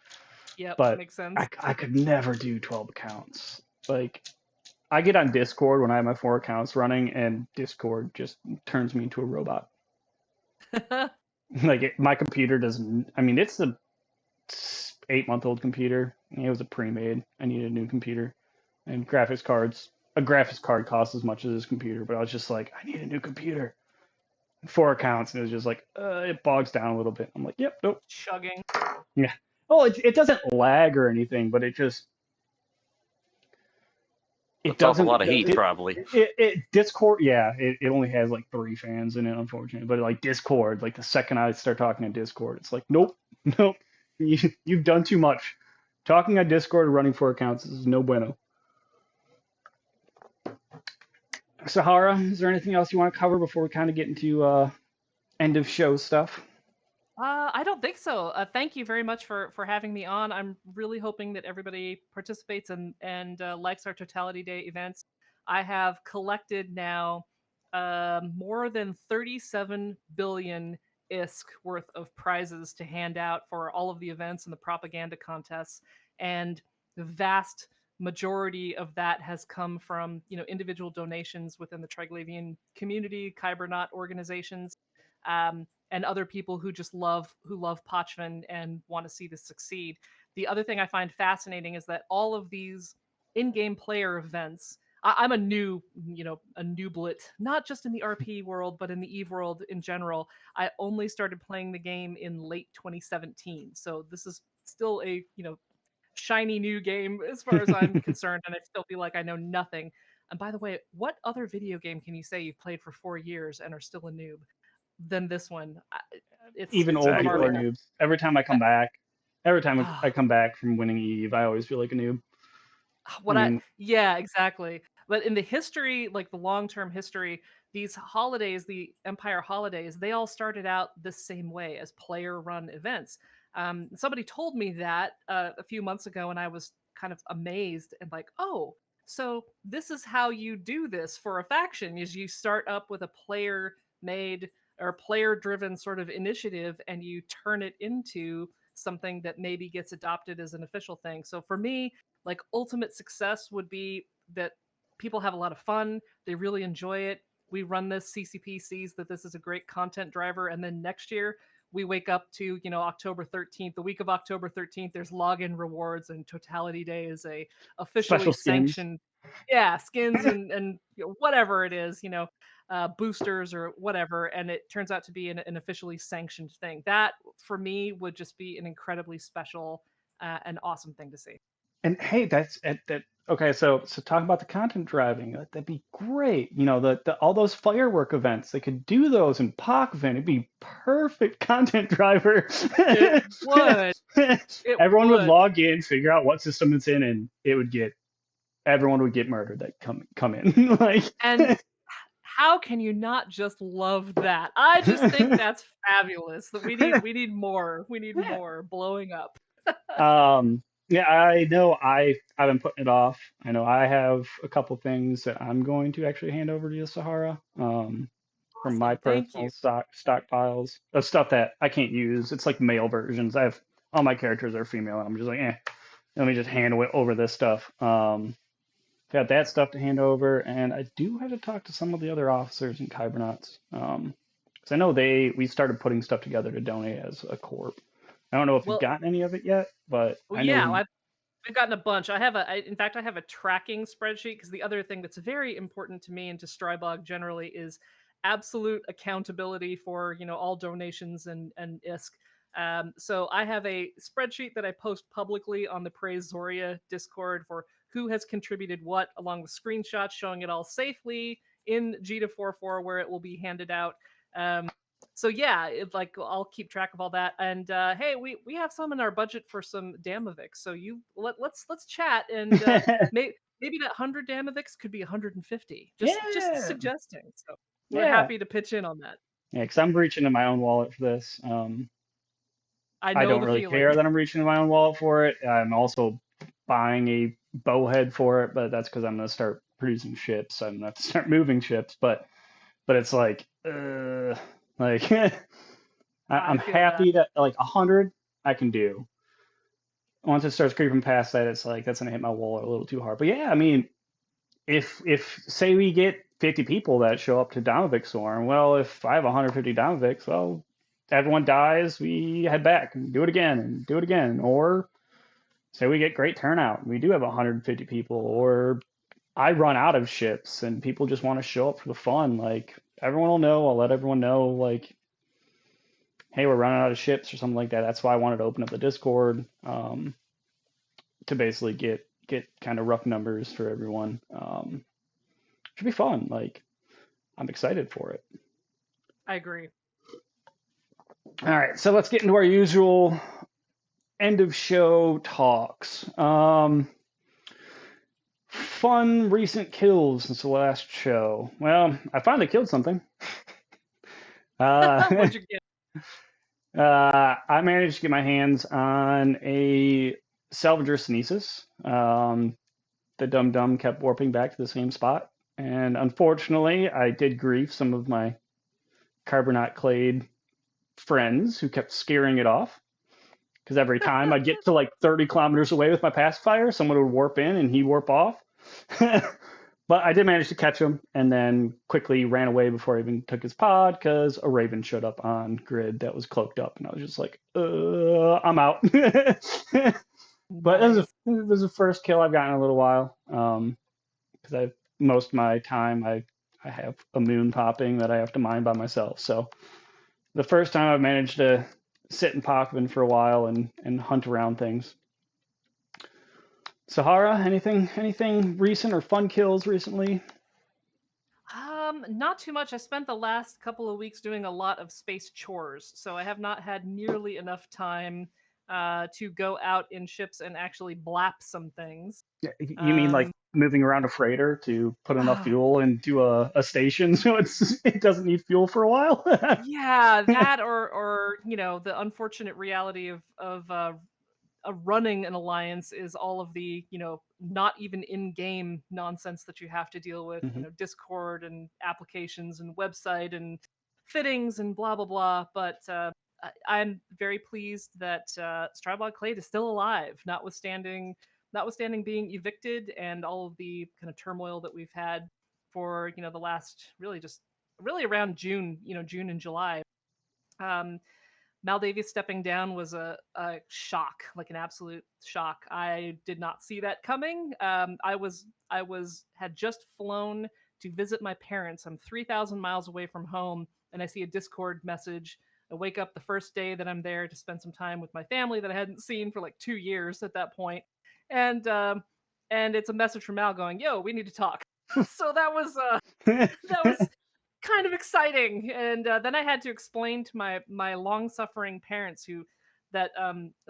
Yep, But makes sense. I could never do 12 accounts. Like I get on Discord when I have my 4 accounts running, and Discord just turns me into a robot. Like my computer doesn't. I mean, it's a 8-month-old computer. It was a pre-made. I needed a new computer, and graphics cards. A graphics card costs as much as this computer, but I was just like, I need a new computer. 4 accounts, and it was just like it bogs down a little bit. I'm like, yep, nope. Chugging. Yeah. Oh, it doesn't lag or anything, but it just it It's off a doesn't. lot of heat, probably. It Discord, yeah, it only has like 3 fans in it, unfortunately. But like Discord, like the second I start talking on Discord, it's like, nope, nope, you've done too much. Talking on Discord or running 4 accounts is no bueno. Sahara, is there anything else you want to cover before we kind of get into end of show stuff? I don't think so. Thank you very much for having me on. I'm really hoping that everybody participates and likes our Totality Day events. I have collected now more than 37 billion ISK worth of prizes to hand out for all of the events and the propaganda contests, and the vast majority of that has come from individual donations within the Triglavian community, Kybernaut organizations. And other people who just love Pachman and want to see this succeed. The other thing I find fascinating is that all of these in-game player events. I'm a nooblet, not just in the RP world, but in the EVE world in general. I only started playing the game in late 2017, so this is still a shiny new game as far as I'm concerned, and I still feel like I know nothing. And by the way, what other video game can you say you've played for 4 years and are still a noob than this one? Even old people are noobs. Every time I come back from winning Eve, I always feel like a noob. Yeah, exactly. But in the history, like the long-term history, these holidays, the Empire holidays, they all started out the same way as player-run events. Somebody told me that a few months ago, and I was kind of amazed and like, oh, so this is how you do this for a faction: is you start up with a player-made or player-driven sort of initiative, and you turn it into something that maybe gets adopted as an official thing. So for me, like ultimate success would be that people have a lot of fun, they really enjoy it. We run this, CCP sees that this is a great content driver, and then next year we wake up to October 13th, the week of October 13th. There's login rewards, and Totality Day is a officially sanctioned, skins and whatever it is, boosters or whatever, and it turns out to be an officially sanctioned thing. That for me would just be an incredibly special and awesome thing to see. And hey, that's that. Okay, so talk about the content driving. That'd be great. The all those firework events. They could do those in POC-Vent. It'd be perfect content driver. It would. Everyone would log in, figure out what system it's in, and everyone would get murdered that come in. Like, and how can you not just love that? I just think that's fabulous. That we need more. We need more blowing up. Yeah, I know I've been putting it off. I know I have a couple things that I'm going to actually hand over to the Sahara, from my Awesome, thank you. personal stockpiles of stuff that I can't use. It's like male versions. I have all my characters are female. I'm just like, let me just hand over this stuff. Got that stuff to hand over, and I do have to talk to some of the other officers and Kybernauts. 'Cause I know we started putting stuff together to donate as a corp. I don't know if you've Well, gotten any of it yet, but well, I know yeah, we. I've gotten a bunch. In fact, I have a tracking spreadsheet because the other thing that's very important to me and to Strybog generally is absolute accountability for all donations and ISK. So I have a spreadsheet that I post publicly on the Praise Zoria Discord for who has contributed what, along with screenshots showing it all safely in G244 where it will be handed out. Um, so yeah, like I'll keep track of all that. And hey, we have some in our budget for some Damavix. So let's chat and maybe that 100 Damavix could be 150. Just Yeah, suggesting. So we're yeah, happy to pitch in on that. yeah. Because I'm reaching in my own wallet for this. I I know don't the really feeling. care that I'm reaching in my own wallet for it. I'm also buying a bowhead for it, but that's because I'm gonna start producing ships. I'm gonna have to start moving ships, but it's like I I'm feel that. happy that like 100 I can do. Once it starts creeping past that, it's like that's gonna hit my wallet a little too hard. But yeah, I mean, if say we get 50 people that show up to Domovic Storm, well, if I have 150 Domovics, well, everyone dies, we head back and do it again and do it again. Or say we get great turnout, we do have 150 people, or I run out of ships and people just want to show up for the fun. Like everyone will know. I'll let everyone know. Like, hey, we're running out of ships or something like that. That's why I wanted to open up the Discord, to basically get kind of rough numbers for everyone. Should be fun. Like I'm excited for it. I agree. All right, so let's get into our usual end of show talks. Fun recent kills since the last show. Well, I finally killed something. Uh, What'd you get? I managed to get my hands on a Salvager Sneezus. The Dum Dum kept warping back to the same spot, and unfortunately, I did grief some of my Carbonite Clade friends who kept scaring it off. Because every time I'd get to like 30 kilometers away with my pacifier, someone would warp in and he'd warp off. But I did manage to catch him and then quickly ran away before I even took his pod because a raven showed up on grid that was cloaked up. And I was just like, I'm out. But Nice. this is the first kill I've gotten in a little while. Because most of my time I have a moon popping that I have to mine by myself. So the first time I've managed to sit in Pockman for a while and hunt around things. Sahara, anything recent or fun kills recently? Not too much. I spent the last couple of weeks doing a lot of space chores, so I have not had nearly enough time to go out in ships and actually blap some things. You mean like Um, moving around a freighter to put enough fuel into a station so it doesn't need fuel for a while? yeah, that or the unfortunate reality of running an alliance is all of the not even in-game nonsense that you have to deal with, Mhm. Discord and applications and website and fittings and blah blah blah. But I'm very pleased that Strybog Clade is still alive, notwithstanding being evicted and all of the kind of turmoil that we've had for the last really around June and July. um, Mal Davies stepping down was a shock, like an absolute shock. I did not see that coming. I had just flown to visit my parents. I'm 3,000 miles away from home, and I see a Discord message. I wake up the first day that I'm there to spend some time with my family that I hadn't seen for like 2 years at that point, and it's a message from Mal going, "Yo, we need to talk." So that was kind of exciting. And then I had to explain to my long suffering parents who that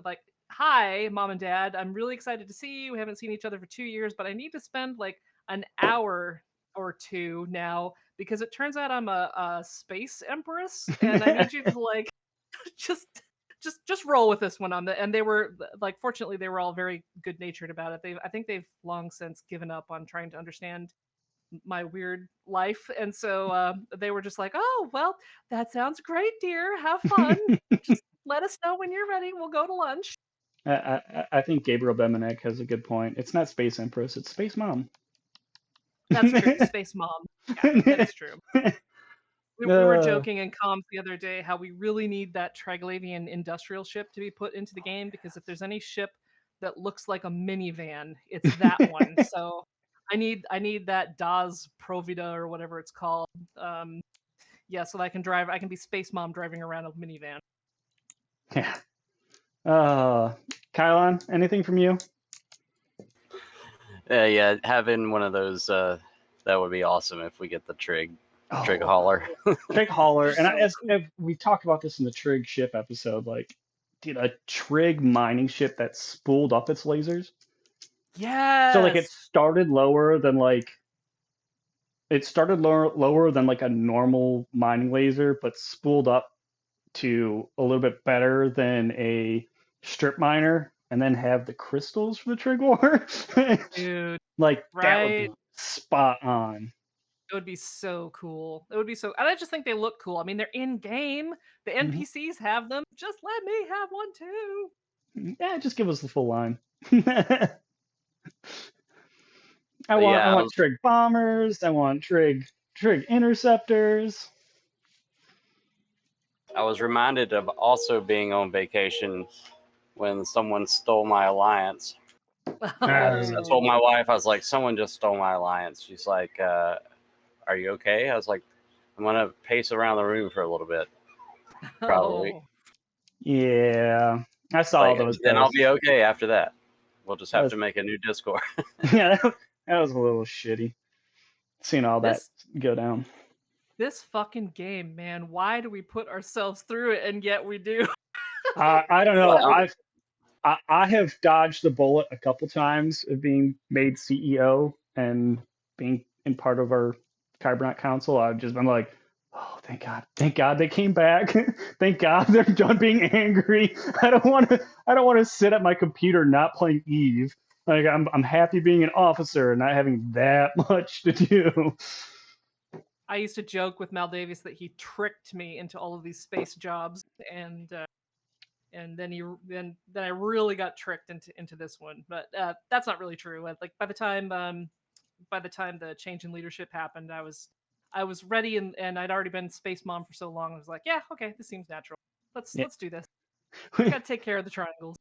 like, hi mom and dad, I'm really excited to see you. We haven't seen each other for 2 years, but I need to spend like an hour or two now because it turns out I'm a space empress and I need you to like just just roll with this one on the. And they were like, fortunately, they were all very good natured about it. I think they've long since given up on trying to understand my weird life, and so they were just like, "Oh, well, that sounds great, dear. Have fun. Just let us know when you're ready. We'll go to lunch." I think Gabriel Bemenek has a good point. It's not Space Empress, it's Space Mom. That's true. Space Mom. Yeah, that is true. We were joking in comms the other day how we really need that Triglavian industrial ship to be put into the game, because if there's any ship that looks like a minivan, it's that one. So I need that Das Provida or whatever it's called. Yeah, so that I can be Space Mom driving around a minivan. Yeah. Kylon, anything from you? Yeah, having one of those that would be awesome if we get the Trig hauler. Trig hauler, and So cool. as we talked about this in the Trig ship episode, like, dude, a Trig mining ship that spooled up its lasers. So like Yes. it started lower than like a normal mining laser, but spooled up to a little bit better than a strip miner, and then have the crystals for the Trig war. Dude, Like that would right? be spot on. It would be so cool. It would be so, and I just think they look cool. I mean, they're in game. The Mhm. NPCs have them. Just let me have one too. Yeah, just give us the full line. But I yeah, want Trig bombers. I want Trig interceptors. I was reminded of also being on vacation when someone stole my alliance. I told my wife, I was like, someone just stole my alliance. She's like, are you okay? I was like, I'm gonna pace around the room for a little bit, probably. Oh, Yeah, I saw all Like, those then I'll be posts. okay after that. We'll just That have was to make a new Discord. yeah, that was a little shitty. Seeing all that this go down. this fucking game, man. Why do we put ourselves through it, and yet we do? I don't know. Well, I have dodged the bullet a couple times of being made CEO and being in part of our Kybernaut Council. I've just been like, oh, thank God they came back. Thank God they're done being angry. I don't want to sit at my computer not playing Eve. Like I'm happy being an officer and not having that much to do. I used to joke with Mal Davis that he tricked me into all of these space jobs, and then I really got tricked into this one. But that's not really true. Like by the time the change in leadership happened, I was ready, and I'd already been Space Mom for so long. I was like, yeah, okay, this seems natural. Yeah. Let's do this. We gotta take care of the triangles.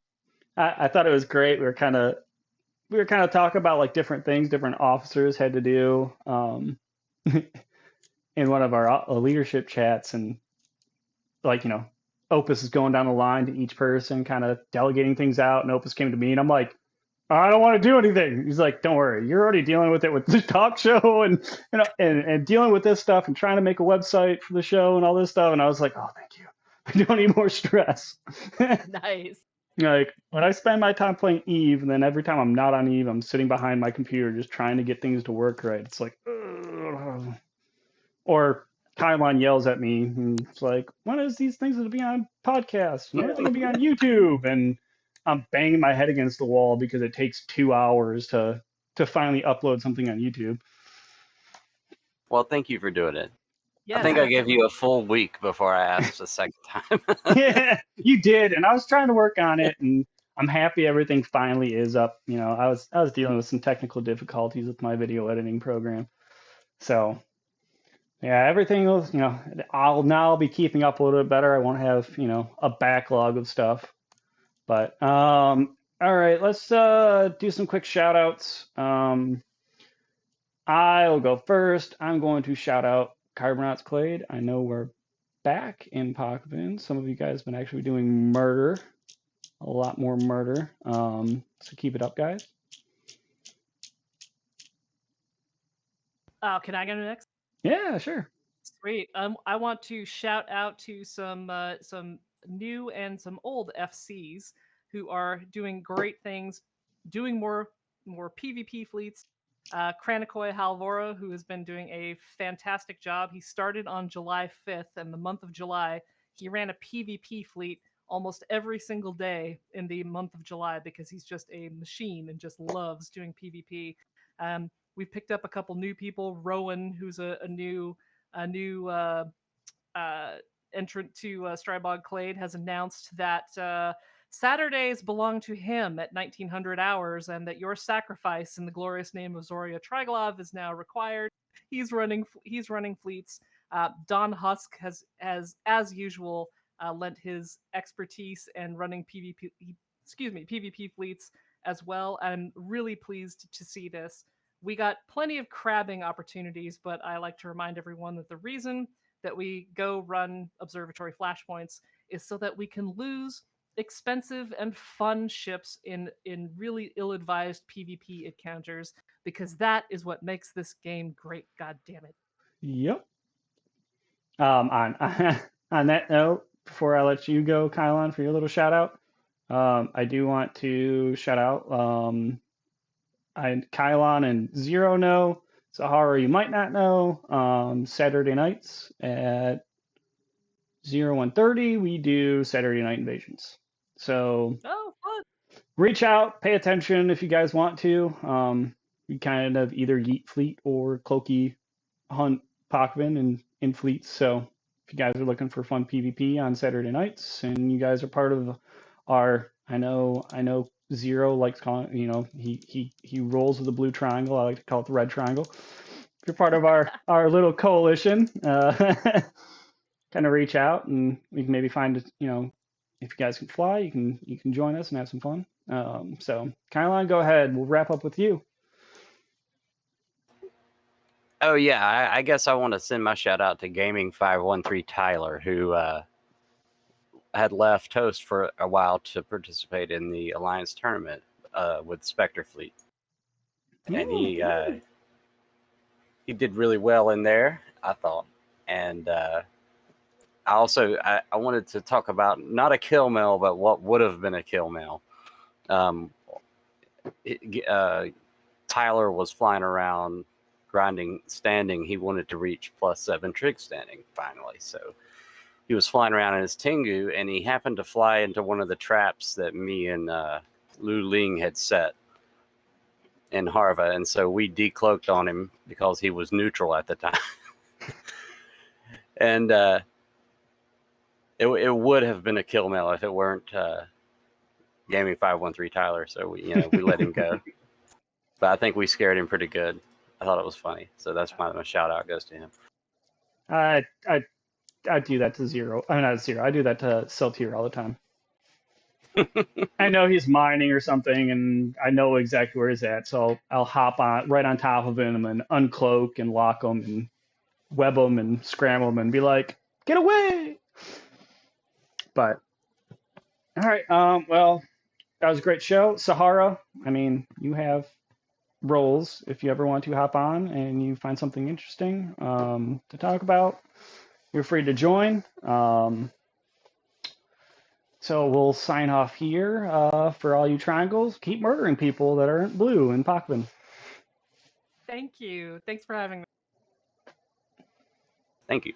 I thought it was great. We were kind of talking about like different things different officers had to do in one of our leadership chats, and like Opus is going down the line to each person, kind of delegating things out, and Opus came to me, and I'm like, I don't want to do anything. He's like, don't worry, you're already dealing with it with the talk show, and and dealing with this stuff, and trying to make a website for the show and all this stuff. And I was like, oh, thank you. I don't need more stress. Nice. Like when I spend my time playing Eve, and then every time I'm not on Eve, I'm sitting behind my computer just trying to get things to work right. It's like, ugh. Or Kylon yells at me and it's like, when is these things going to be on podcasts? When are they going to be on YouTube? And I'm banging my head against the wall because it takes 2 hours to finally upload something on YouTube. well, thank you for doing it. I Yeah, think I gave definitely. you a full week before I asked a second time. Yeah, you did, and I was trying to work on it, and I'm happy everything finally is up. I was dealing with some technical difficulties with my video editing program, so yeah, everything will. I'll now be keeping up a little bit better. I won't have a backlog of stuff. But all right, let's do some quick shout outs. I'll go first. I'm going to shout out Carbonauts Clade. I know we're back in Pockvin. Some of you guys have been actually doing murder, a lot more murder. So keep it up, guys. Oh, can I go next? Yeah, sure. Sweet. I want to shout out to some new and some old FCs who are doing great things, doing more PvP fleets. Kranikoi Halvora, who has been doing a fantastic job. He started on July 5th, and the month of July, he ran a PvP fleet almost every single day in the month of July because he's just a machine and just loves doing PvP. We've picked up a couple new people. Rowan, who's a new uh, entrant to Strybog Clade, has announced that Saturdays belong to him at 1900 hours, and that your sacrifice in the glorious name of Zoria Triglov is now required. He's running fleets. Don Husk has, as usual, lent his expertise and running PvP fleets as well. I'm really pleased to see this. We got plenty of crabbing opportunities, but I like to remind everyone that the reason that we go run observatory flashpoints is so that we can lose expensive and fun ships in really ill-advised PvP encounters, because that is what makes this game great. God damn it. Yep. On on that note, before I let you go, Kylon, for your little shout out, I do want to shout out Kylon and Zero know, Sahara you might not know. Saturday nights at 0130 we do Saturday night invasions. So Oh, fun. reach out, pay attention if you guys want to. We kind of either Yeet Fleet or Cloaky hunt Pochman in fleets. So if you guys are looking for fun PvP on Saturday nights and you guys are part of our, I know Zero likes calling, he rolls with the blue triangle. I like to call it the red triangle. If you're part of our little coalition, kind of reach out and we can maybe find, if you guys can fly, you can join us and have some fun. So Kylon, go ahead. We'll wrap up with you. Oh yeah, I guess I want to send my shout out to Gaming 513 Tyler, who had left Toast for a while to participate in the Alliance tournament with Spectre Fleet, and he did really well in there, I thought. And I wanted to talk about not a kill mail, but what would have been a kill mail. Tyler was flying around grinding standing. He wanted to reach +7 trig standing finally, so he was flying around in his Tengu, and he happened to fly into one of the traps that me and Lu Ling had set in Harva, and so we decloaked on him because he was neutral at the time. And it would have been a kill mail if it weren't Gaming 513 Tyler, so we let him go. But I think we scared him pretty good. I thought it was funny, so that's my shout out goes to him. I do that to Zero. I'm not Zero. I do that to Celtier all the time. I know he's mining or something, and I know exactly where he's at, so I'll hop on right on top of him and uncloak and lock him and web him and scramble him and be like, "Get away!" But all right, well, that was a great show, Sahara. I mean, you have roles if you ever want to hop on and you find something interesting to talk about. You're free to join. So we'll sign off here for all you triangles. Keep murdering people that aren't blue in Pochman. Thank you. Thanks for having me. Thank you.